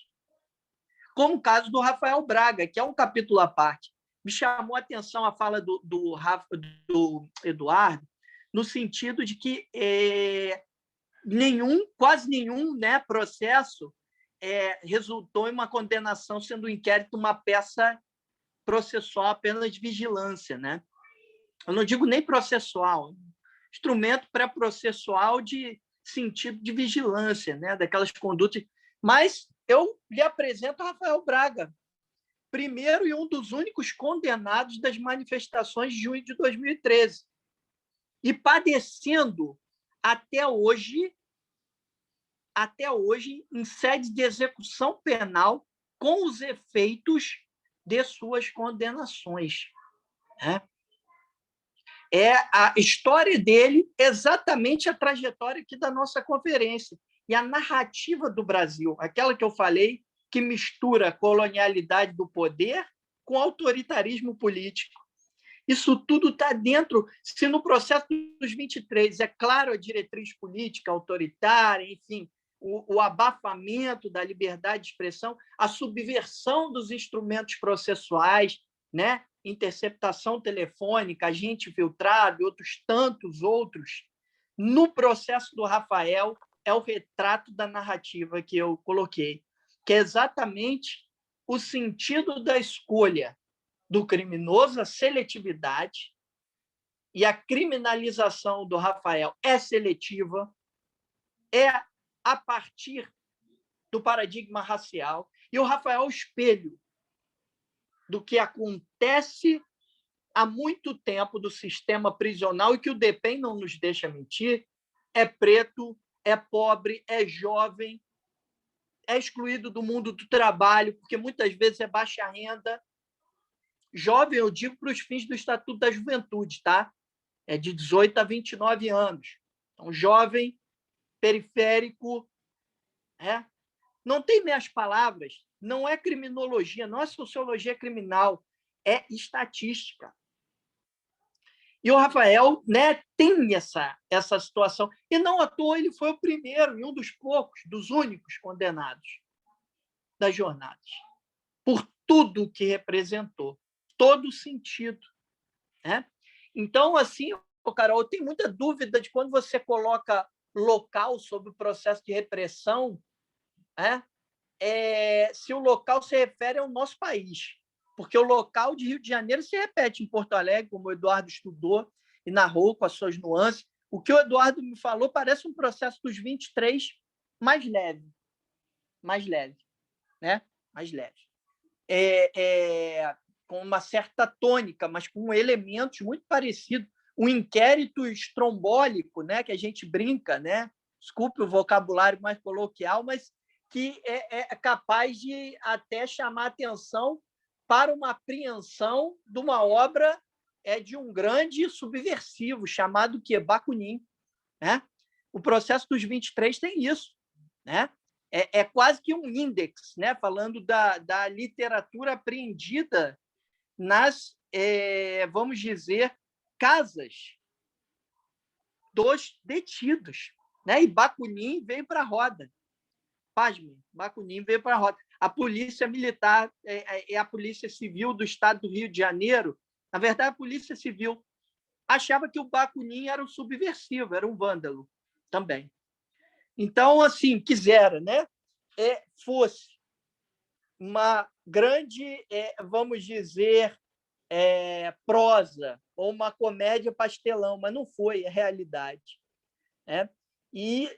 Como o caso do Rafael Braga, que é um capítulo à parte. Me chamou a atenção a fala do Eduardo, no sentido de que quase nenhum, né, processo resultou em uma condenação, sendo o inquérito uma peça processual apenas de vigilância. Né? Eu não digo nem processual, instrumento pré-processual de sentido de vigilância, né, daquelas condutas. Mas eu lhe apresento Rafael Braga, primeiro e um dos únicos condenados das manifestações de junho de 2013, e padecendo até hoje em sede de execução penal com os efeitos de suas condenações. É a história dele, exatamente a trajetória aqui da nossa conferência, e a narrativa do Brasil, aquela que eu falei, que mistura a colonialidade do poder com autoritarismo político. Isso tudo está dentro, se no processo dos 23 é claro a diretriz política autoritária, enfim, o abafamento da liberdade de expressão, a subversão dos instrumentos processuais, né? Interceptação telefônica, agente filtrado e outros tantos outros, no processo do Rafael é o retrato da narrativa que eu coloquei, que é exatamente o sentido da escolha do criminoso, a seletividade, e a criminalização do Rafael é seletiva, é a partir do paradigma racial, e o Rafael é o espelho do que acontece há muito tempo do sistema prisional e que o DEPEN não nos deixa mentir, é preto, é pobre, é jovem, é excluído do mundo do trabalho, porque muitas vezes é baixa renda. Jovem, eu digo para os fins do Estatuto da Juventude, tá? É de 18 a 29 anos. Então, jovem, periférico, não tem meias palavras, não é criminologia, não é sociologia criminal, é estatística. E o Rafael, né, tem essa situação. E não à toa ele foi o primeiro e um dos poucos, dos únicos condenados das jornadas, por tudo que representou, todo o sentido, né? Então, assim, Carol, eu tenho muita dúvida de quando você coloca local sobre o processo de repressão, né? Se o local se refere ao nosso país, porque o local de Rio de Janeiro se repete em Porto Alegre, como o Eduardo estudou e narrou com as suas nuances. O que o Eduardo me falou parece um processo dos 23 mais leve, né? Mais leve. Com uma certa tônica, mas com elementos muito parecidos. Um inquérito estrombólico, né? Que a gente brinca, né? Desculpe o vocabulário mais coloquial, mas que é capaz de até chamar atenção para uma apreensão de uma obra de um grande subversivo chamado Bakunin, né? O processo dos 23 tem isso, né? É quase que um índex, né? Falando da literatura apreendida nas, vamos dizer, casas dos detidos, né? E Bakunin veio para a roda. Pasme, Bakunin veio para a roda. A polícia militar e a polícia civil do estado do Rio de Janeiro, na verdade, a polícia civil achava que o Bakunin era um subversivo, era um vândalo também. Então, assim, quisera, né? Fosse uma grande, vamos dizer, prosa ou uma comédia pastelão, mas não foi a realidade, né? E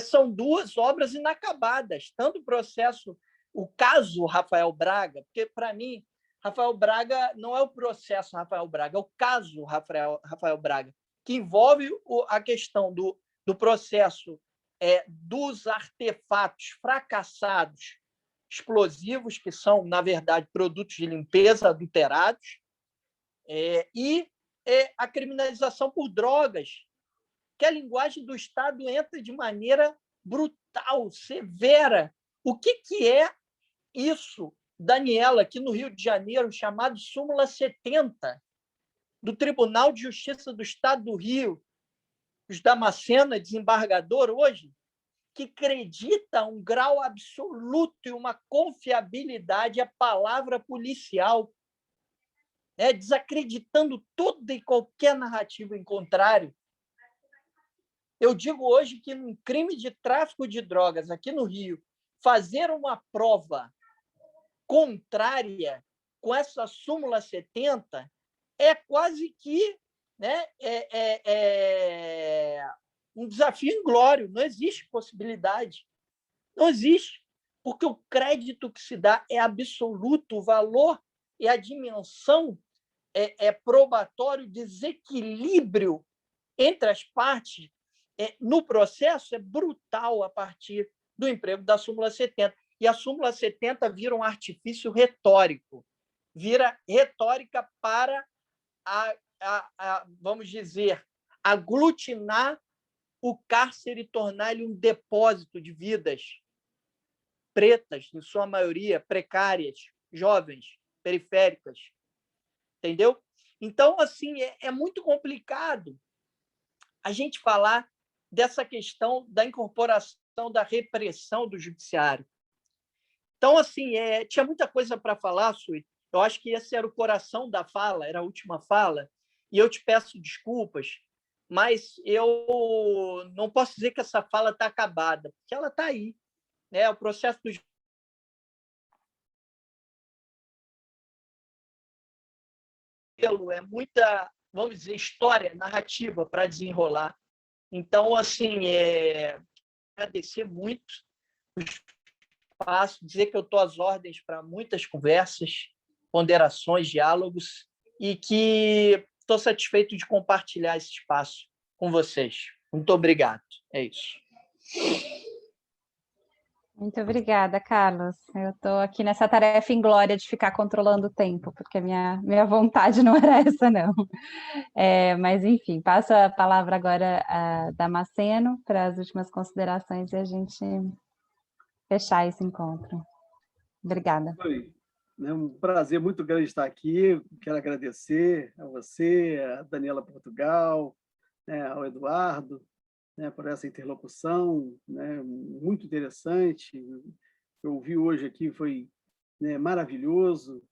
são duas obras inacabadas, tanto o processo, o caso Rafael Braga, porque, para mim, Rafael Braga não é o processo Rafael Braga, é o caso Rafael Braga, que envolve a questão do processo dos artefatos fracassados, explosivos, que são, na verdade, produtos de limpeza adulterados, e a criminalização por drogas, que a linguagem do Estado entra de maneira brutal, severa. O que é isso, Daniela, aqui no Rio de Janeiro, chamado Súmula 70, do Tribunal de Justiça do Estado do Rio, os Damasceno, desembargador hoje, que acredita um grau absoluto e uma confiabilidade à palavra policial, desacreditando toda e qualquer narrativa em contrário. Eu digo hoje que, num crime de tráfico de drogas aqui no Rio, fazer uma prova contrária com essa súmula 70 é quase que, né, um desafio inglório. Não existe possibilidade. Não existe. Porque o crédito que se dá é absoluto, o valor e a dimensão probatório, desequilíbrio entre as partes no processo é brutal a partir do emprego da súmula 70. E a súmula 70 vira um artifício retórico, vira retórica para, vamos dizer, aglutinar o cárcere e tornar-lhe um depósito de vidas pretas, em sua maioria precárias, jovens, periféricas. Entendeu? Então, assim, é muito complicado a gente falar dessa questão da incorporação da repressão do judiciário. Então, assim, tinha muita coisa para falar, Sui. Eu acho que esse era o coração da fala, era a última fala, e eu te peço desculpas, mas eu não posso dizer que essa fala está acabada, porque ela está aí, né? O processo do muita, vamos dizer, história, narrativa para desenrolar. Então, assim, agradecer muito o espaço, dizer que eu estou às ordens para muitas conversas, ponderações, diálogos, e que estou satisfeito de compartilhar esse espaço com vocês. Muito obrigado. É isso. Muito obrigada, Carlos. Eu estou aqui nessa tarefa inglória de ficar controlando o tempo, porque a minha vontade não era essa, não. Mas, enfim, passo a palavra agora a Damasceno para as últimas considerações e a gente fechar esse encontro. Obrigada. É um prazer muito grande estar aqui. Quero agradecer a você, a Daniela Portugal, né, ao Eduardo, né, por essa interlocução, né, muito interessante. Eu ouvi hoje aqui, foi, né, maravilhoso.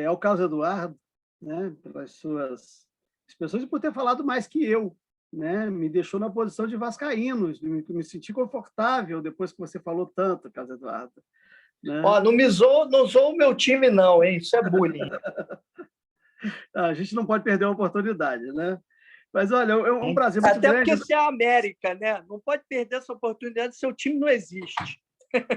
Ao Carlos Eduardo, né, pelas suas expressões e por ter falado mais que eu, né, me deixou na posição de vascaíno, me senti confortável depois que você falou tanto, Carlos Eduardo. Né? Ó, não zoou o meu time, não, hein? Isso é bullying. A gente não pode perder a oportunidade, né? Mas, olha, é um prazer muito grande. Até porque você é a América, né? Não pode perder essa oportunidade, seu time não existe.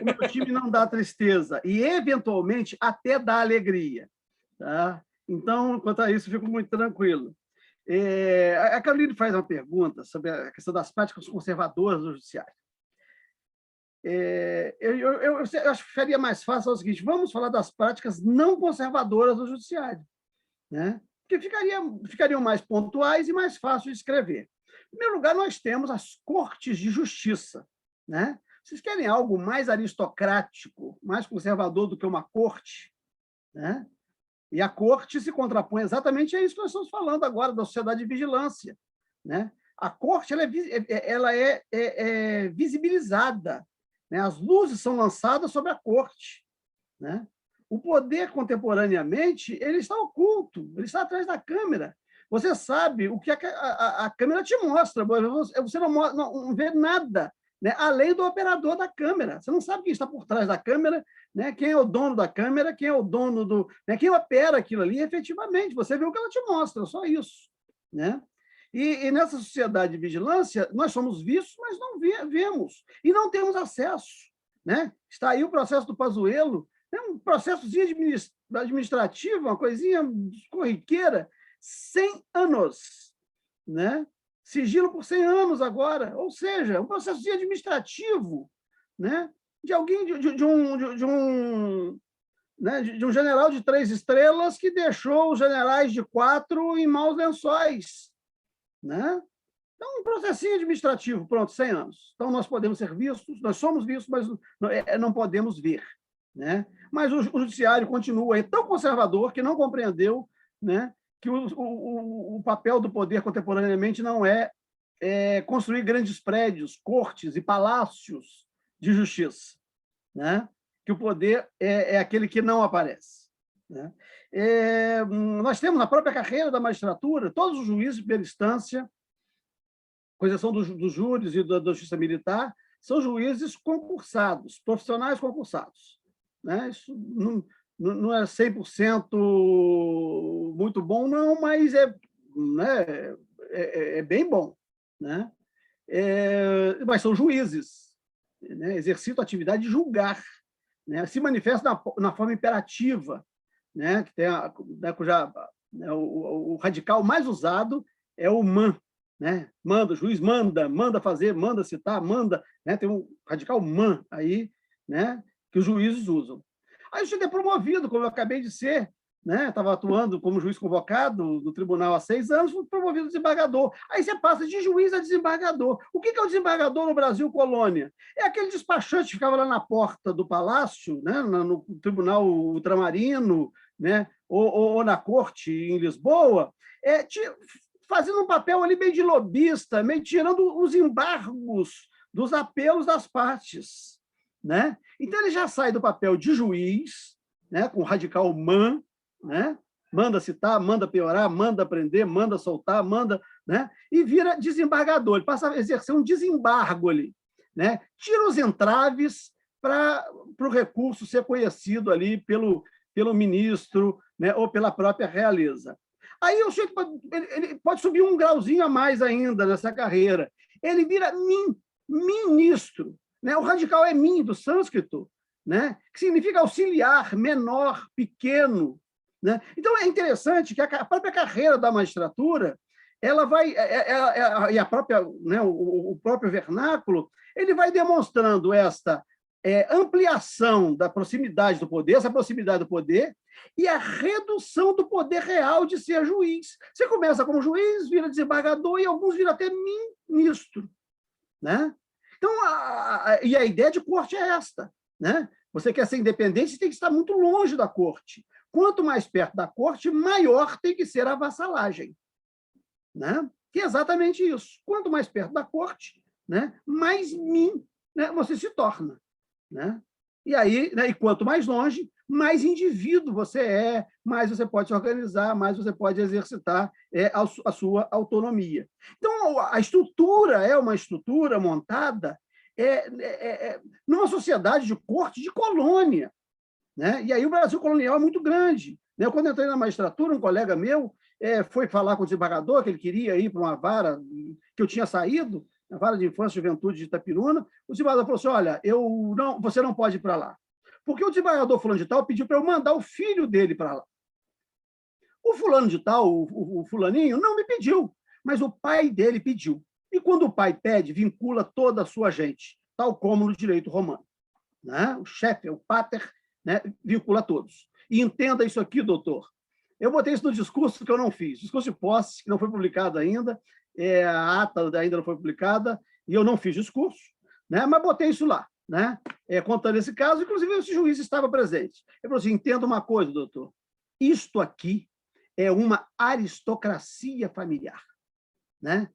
O meu time não dá tristeza e, eventualmente, até dá alegria. Tá? Então, quanto a isso, eu fico muito tranquilo. A Caroline faz uma pergunta sobre a questão das práticas conservadoras do judiciário. Eu acho que seria mais fácil o seguinte: vamos falar das práticas não conservadoras do judiciário, né? Porque ficariam mais pontuais e mais fáceis de escrever. Em primeiro lugar, nós temos as cortes de justiça, né? Vocês querem algo mais aristocrático, mais conservador do que uma corte, né? E a corte se contrapõe exatamente a isso que nós estamos falando agora, da sociedade de vigilância, né? A corte ela é visibilizada, né? As luzes são lançadas sobre a corte, né? O poder, contemporaneamente, ele está oculto, ele está atrás da câmera. Você sabe o que a câmera te mostra, você não vê nada, né, além do operador da câmera. Você não sabe quem está por trás da câmera, né, quem é o dono da câmera, quem é o dono do... Né, quem opera aquilo ali, efetivamente. Você vê o que ela te mostra, só isso. Né? E nessa sociedade de vigilância, nós somos vistos, mas não vemos. E não temos acesso. Né? Está aí o processo do Pazuello, né, um processozinho administrativo, uma coisinha corriqueira, 100 anos. Né? Sigilo por 100 anos agora, ou seja, um processo administrativo, né, de alguém, de um general de 3 estrelas que deixou os generais de 4 em maus lençóis. Né? Então, um processinho administrativo, pronto, 100 anos. Então, nós podemos ser vistos, nós somos vistos, mas não podemos ver. Né? Mas o judiciário continua tão conservador que não compreendeu, né, que o papel do poder contemporaneamente não é construir grandes prédios, cortes e palácios de justiça, né? Que o poder é aquele que não aparece. Né? Nós temos na própria carreira da magistratura, todos os juízes de primeira instância, com exceção dos júris e da justiça militar, são juízes concursados, profissionais concursados. Né? Isso não é 100% muito bom, não, mas né, é bem bom. Né? Mas são juízes, né? Exercitam a atividade de julgar, né? Se manifesta na forma imperativa, né? Que tem o radical mais usado é o man, né? Manda, o juiz manda fazer, manda citar, manda, né? Tem um radical man aí, né? Que os juízes usam. Aí eu cheguei promovido, como eu acabei de ser, né? Estava atuando como juiz convocado do tribunal há 6 anos, fui promovido a desembargador. Aí você passa de juiz a desembargador. O que é o desembargador no Brasil colônia? É aquele despachante que ficava lá na porta do palácio, né? No tribunal ultramarino, né? ou na corte em Lisboa, fazendo um papel ali meio de lobista, meio tirando os embargos dos apelos das partes. Né? Então, ele já sai do papel de juiz, né, com o radical man, né, manda citar, manda piorar, manda prender, manda soltar, né, e vira desembargador. Ele passa a exercer um desembargo ali. Né? Tira os entraves para o recurso ser conhecido ali pelo ministro, né, ou pela própria realeza. Aí ele pode subir um grauzinho a mais ainda nessa carreira. Ele vira ministro. Né? O radical é min, do sânscrito, né? Que significa auxiliar, menor, pequeno. Né? Então, é interessante que a própria carreira da magistratura, ela vai, e a própria, né, o próprio vernáculo, ele vai demonstrando esta ampliação da proximidade do poder, essa proximidade do poder, e a redução do poder real de ser juiz. Você começa como juiz, vira desembargador, e alguns viram até ministro. Né? Então, e a ideia de corte é esta, né? Você quer ser independente, você tem que estar muito longe da corte. Quanto mais perto da corte, maior tem que ser a vassalagem. Né? Que é exatamente isso. Quanto mais perto da corte, né, mais mim, né, você se torna. Né? E aí, né, e quanto mais longe, mais indivíduo você é, mais você pode se organizar, mais você pode exercitar a sua autonomia. Então, a estrutura é uma estrutura montada numa sociedade de corte de colônia. Né? E aí o Brasil colonial é muito grande. Né? Quando eu entrei na magistratura, um colega meu foi falar com o desembargador que ele queria ir para uma vara que eu tinha saído, a vara de infância e juventude de Itapiruna. O desembargador falou assim, olha, você não pode ir para lá. Porque o desembargador fulano de tal pediu para eu mandar o filho dele para lá. O fulano de tal, o fulaninho, não me pediu, mas o pai dele pediu. E quando o pai pede, vincula toda a sua gente, tal como no direito romano. Né? O chefe, o pater, né, vincula todos. E entenda isso aqui, doutor. Eu botei isso no discurso que eu não fiz. Discurso de posse, que não foi publicado ainda, a ata ainda não foi publicada, e eu não fiz discurso, né, mas botei isso lá. Né? Contando esse caso, inclusive esse juiz estava presente. Ele falou assim, entenda uma coisa, doutor, isto aqui é uma aristocracia familiar. Né?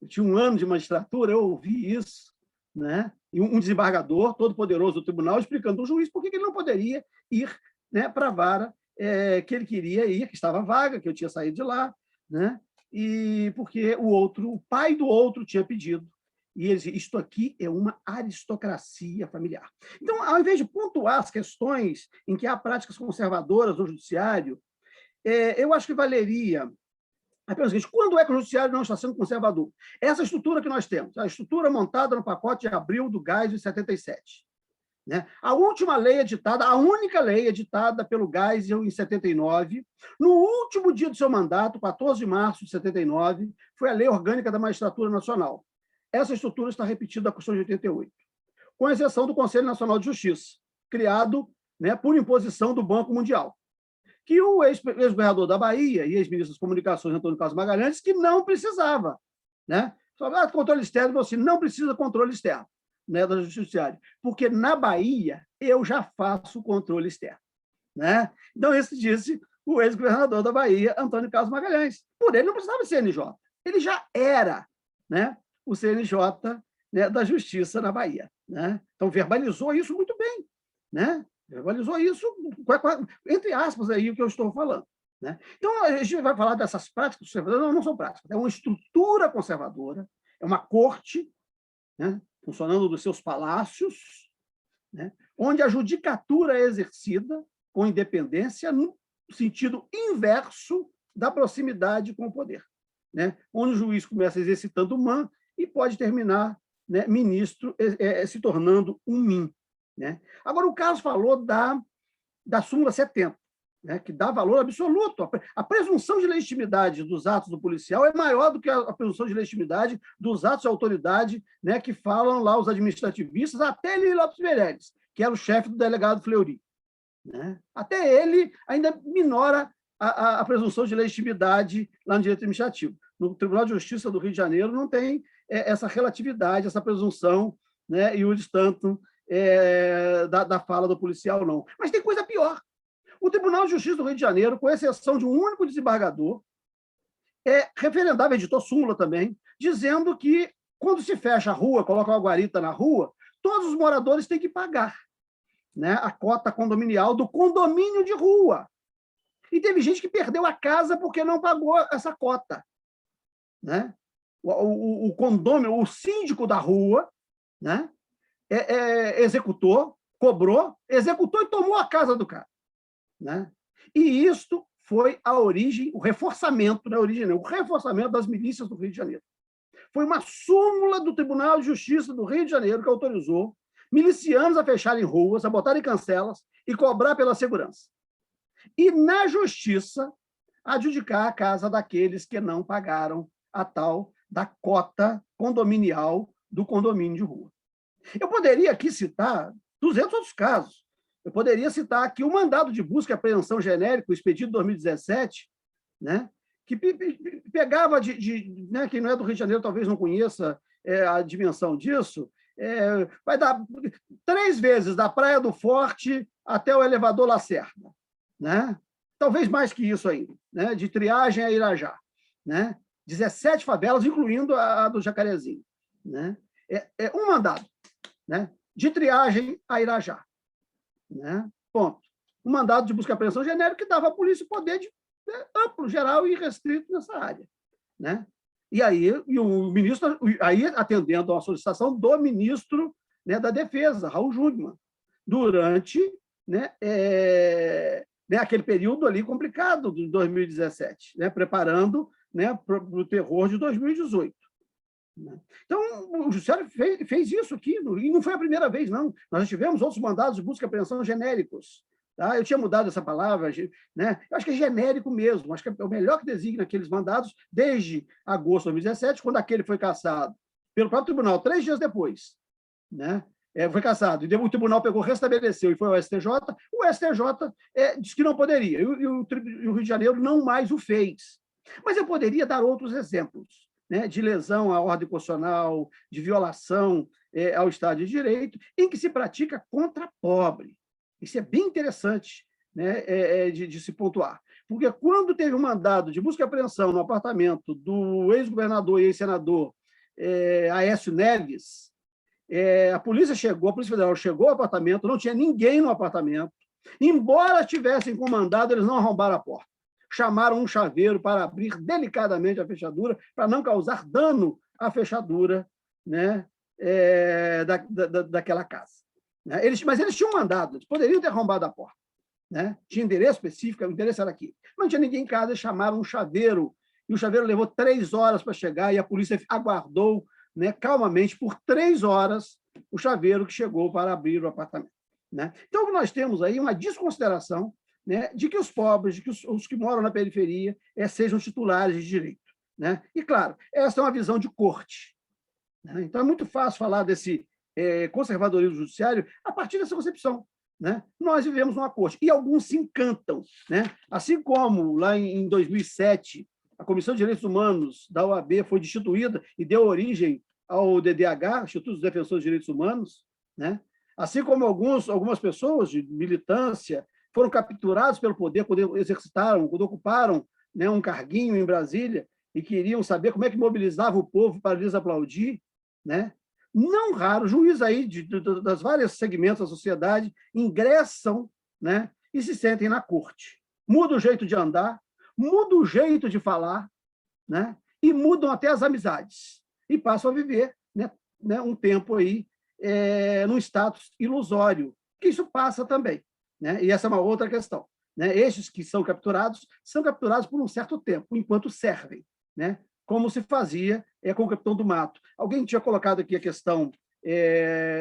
Eu tinha 1 ano de magistratura, eu ouvi isso, né? E um desembargador, todo poderoso do tribunal, explicando ao juiz por que ele não poderia ir, né, para a vara que ele queria ir, que estava vaga, que eu tinha saído de lá, né? E porque o pai do outro tinha pedido. E ele disse, isto aqui é uma aristocracia familiar. Então, ao invés de pontuar as questões em que há práticas conservadoras no judiciário, eu acho que valeria apenas o seguinte, quando é que o judiciário não está sendo conservador? Essa estrutura que nós temos, a estrutura montada no pacote de abril do Gás de 77. Né? A última lei editada, a única lei editada pelo Geisel em 79, no último dia do seu mandato, 14 de março de 79, foi a Lei Orgânica da Magistratura Nacional. Essa estrutura está repetida da Constituição de 88, com exceção do Conselho Nacional de Justiça, criado, né, por imposição do Banco Mundial, que o ex-governador da Bahia e ex-ministro das Comunicações, Antônio Carlos Magalhães, que não precisava. Né? Só, controle externo, você não precisa controle externo, né, do judiciário, porque na Bahia eu já faço controle externo. Né? Então, esse disse o ex-governador da Bahia, Antônio Carlos Magalhães. Por ele não precisava de CNJ, ele já era, né, o CNJ, né, da Justiça na Bahia. Né? Então, verbalizou isso muito bem. Né? Verbalizou isso, entre aspas, aí o que eu estou falando. Né? Então, a gente vai falar dessas práticas conservadoras, não são práticas, é uma estrutura conservadora, é uma corte, né, funcionando dos seus palácios, né, onde a judicatura é exercida com independência no sentido inverso da proximidade com o poder. Né, onde o juiz começa exercitando o man e pode terminar, né, ministro se tornando um min. Né? Agora, o Carlos falou da súmula 70, né, que dá valor absoluto. A presunção de legitimidade dos atos do policial é maior do que a presunção de legitimidade dos atos de autoridade, né, que falam lá os administrativistas, até Lili Lopes Meirelles, que era o chefe do delegado Fleury. Né? Até ele ainda minora a presunção de legitimidade lá no direito administrativo. No Tribunal de Justiça do Rio de Janeiro não tem essa relatividade, essa presunção, né, iuris tantum, da fala do policial, não. Mas tem coisa pior. O Tribunal de Justiça do Rio de Janeiro, com exceção de um único desembargador, referendava, editou súmula também, dizendo que, quando se fecha a rua, coloca uma guarita na rua, todos os moradores têm que pagar, né, a cota condominial do condomínio de rua. E teve gente que perdeu a casa porque não pagou essa cota. Né? O condômino, o síndico da rua, né, executou, cobrou, executou e tomou a casa do cara. Né? E isto foi a origem, o reforçamento, não é a origem, não, o reforçamento das milícias do Rio de Janeiro. Foi uma súmula do Tribunal de Justiça do Rio de Janeiro que autorizou milicianos a fecharem ruas, a botarem cancelas e cobrar pela segurança. E, na Justiça, adjudicar a casa daqueles que não pagaram a tal da cota condominial do condomínio de rua. Eu poderia aqui citar 200 outros casos. Eu poderia citar aqui o mandado de busca e apreensão genérico, expedido em 2017, né, que pegava né, quem não é do Rio de Janeiro talvez não conheça a dimensão disso, vai dar 3 vezes da Praia do Forte até o elevador Lacerda, né? Talvez mais que isso ainda, né? De Triagem a Irajá, né? 17 favelas, incluindo a do Jacarezinho, né? Um mandado, né? De Triagem a Irajá, né? Ponto. Um mandado de busca e apreensão genérico que dava à polícia o poder amplo, geral e restrito nessa área, né? E aí o ministro, aí atendendo a uma solicitação do ministro, né, da Defesa, Raul Jungmann, durante, né, aquele período ali complicado de 2017, né, preparando, né, para o terror de 2018. Né? Então, o Judiciário fez isso aqui, e não foi a primeira vez, não. Nós já tivemos outros mandados de busca e apreensão genéricos. Tá? Eu tinha mudado essa palavra, né? Eu acho que é genérico mesmo, acho que é o melhor que designa aqueles mandados desde agosto de 2017, quando aquele foi cassado pelo próprio tribunal, 3 dias depois. Né? Foi cassado, e o tribunal pegou, restabeleceu e foi ao STJ. O STJ disse que não poderia, e o Rio de Janeiro não mais o fez. Mas eu poderia dar outros exemplos, né, de lesão à ordem constitucional, de violação ao Estado de Direito, em que se pratica contra pobre. Isso é bem interessante, né, de se pontuar. Porque quando teve um mandado de busca e apreensão no apartamento do ex-governador e ex-senador Aécio Neves, a Polícia Federal chegou ao apartamento, não tinha ninguém no apartamento, embora tivessem comandado, eles não arrombaram a porta. Chamaram um chaveiro para abrir delicadamente a fechadura, para não causar dano à fechadura, né, daquela casa. Né? Mas eles tinham mandado, eles poderiam ter arrombado a porta. Né? Tinha endereço específico, o endereço era aqui. Não tinha ninguém em casa, chamaram um chaveiro, e o chaveiro levou 3 horas para chegar, e a polícia aguardou, né, calmamente por 3 horas o chaveiro que chegou para abrir o apartamento. Né? Então, nós temos aí uma desconsideração, né, de que os pobres, de que os que moram na periferia sejam titulares de direito. Né? E, claro, essa é uma visão de corte. Né? Então, é muito fácil falar desse conservadorismo judiciário a partir dessa concepção. Né? Nós vivemos numa corte, e alguns se encantam. Né? Assim como, lá em 2007, a Comissão de Direitos Humanos da OAB foi destituída e deu origem ao DDH, Instituto dos Defensores de Direitos Humanos, né? Assim como algumas pessoas de militância foram capturados pelo poder quando exercitaram, quando ocuparam, né, um carguinho em Brasília e queriam saber como é que mobilizava o povo para lhes aplaudir, né? Não raro, juízes aí das vários segmentos da sociedade ingressam, né, e se sentem na corte. Muda o jeito de andar, muda o jeito de falar, né, e mudam até as amizades. E passam a viver, né, um tempo aí num status ilusório, que isso passa também. Né? E essa é uma outra questão. Né? Estes que são capturados por um certo tempo, enquanto servem, né? Como se fazia com o Capitão do Mato. Alguém tinha colocado aqui a questão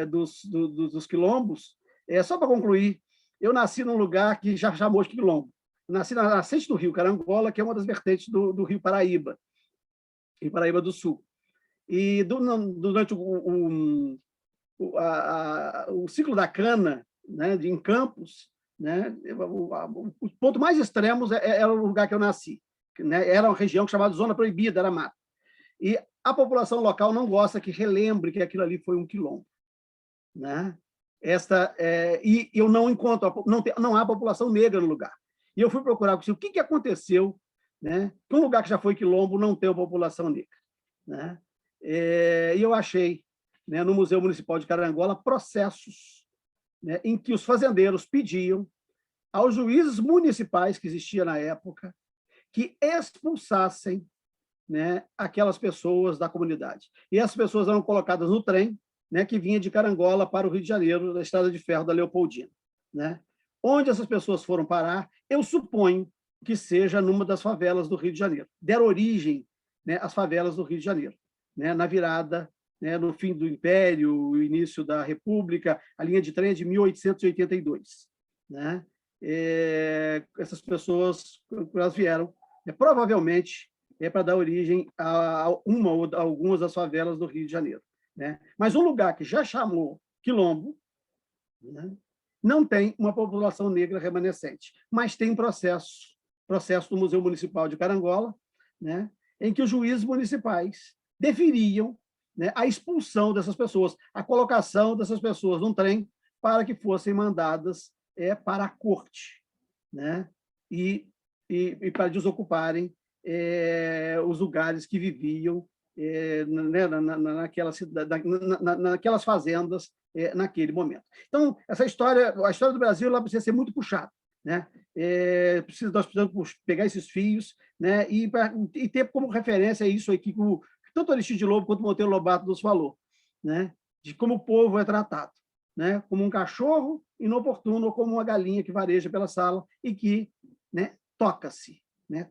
dos quilombos. Só para concluir, eu nasci num lugar que já chamou de quilombo. Eu nasci na nascente do Rio Carangola, que é uma das vertentes do Rio Paraíba, Rio Paraíba do Sul. E durante o ciclo da cana, né, em Campos, né, o ponto mais extremo era o lugar que eu nasci. Né, era uma região chamada Zona Proibida, era mato. E a população local não gosta que relembre que aquilo ali foi um quilombo. Né? E eu não encontro, não há população negra no lugar. E eu fui procurar o que aconteceu, né, que um lugar que já foi quilombo não tem população negra. Né? E eu achei, né, no Museu Municipal de Carangola processos, né, em que os fazendeiros pediam aos juízes municipais que existiam na época que expulsassem, né, aquelas pessoas da comunidade. E essas pessoas eram colocadas no trem, né, que vinha de Carangola para o Rio de Janeiro, da Estrada de Ferro da Leopoldina. Né? Onde essas pessoas foram parar, eu suponho que seja numa das favelas do Rio de Janeiro. Deram origem, né, às favelas do Rio de Janeiro, né, na virada, né, no fim do Império, o início da República, a linha de trem é de 1882. Né? Essas pessoas, elas vieram, provavelmente, para dar origem a uma ou algumas das favelas do Rio de Janeiro. Né? Mas um lugar que já chamou quilombo, né, não tem uma população negra remanescente, mas tem processo do Museu Municipal de Carangola, né, em que os juízes municipais deferiam né, a expulsão dessas pessoas, a colocação dessas pessoas num trem para que fossem mandadas para a corte, né, e para desocuparem os lugares que viviam né, naquelas fazendas naquele momento. Então, a história do Brasil ela precisa ser muito puxada, né? Nós precisamos pegar esses fios, né, e ter como referência isso aí que tanto o Aristides Lobo quanto o Monteiro Lobato nos falou, né, de como o povo é tratado, né, como um cachorro inoportuno ou como uma galinha que vareja pela sala e que, né, toca-se, né,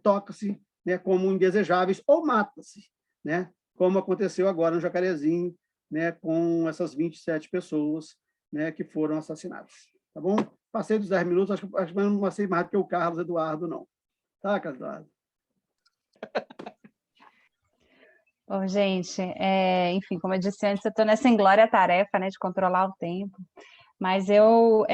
como indesejáveis ou mata-se, né, como aconteceu agora no Jacarezinho, né, com essas 27 pessoas, né, que foram assassinadas. Tá bom? Passei dos 10 minutos, acho que não passei mais do que o Carlos Eduardo, não. Tá, Carlos Eduardo? Bom, gente, enfim, como eu disse antes, eu estou nessa inglória tarefa, né, de controlar o tempo, mas eu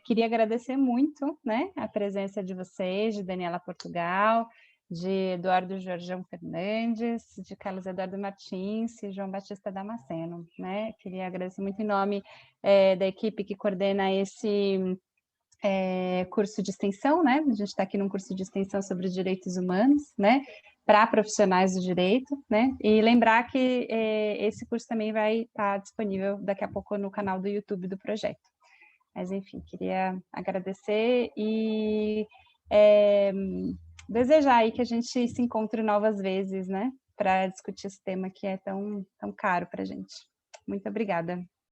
queria agradecer muito, né, a presença de vocês, de Daniela Portugal, de Eduardo Jorjão Fernandes, de Carlos Eduardo Martins e João Batista Damasceno, né? Queria agradecer muito em nome da equipe que coordena esse curso de extensão, né? A gente está aqui num curso de extensão sobre direitos humanos, né? Para profissionais do direito, né? E lembrar que esse curso também vai estar disponível daqui a pouco no canal do YouTube do projeto. Mas, enfim, queria agradecer e desejar aí que a gente se encontre novas vezes, né? Para discutir esse tema que é tão caro para a gente. Muito obrigada.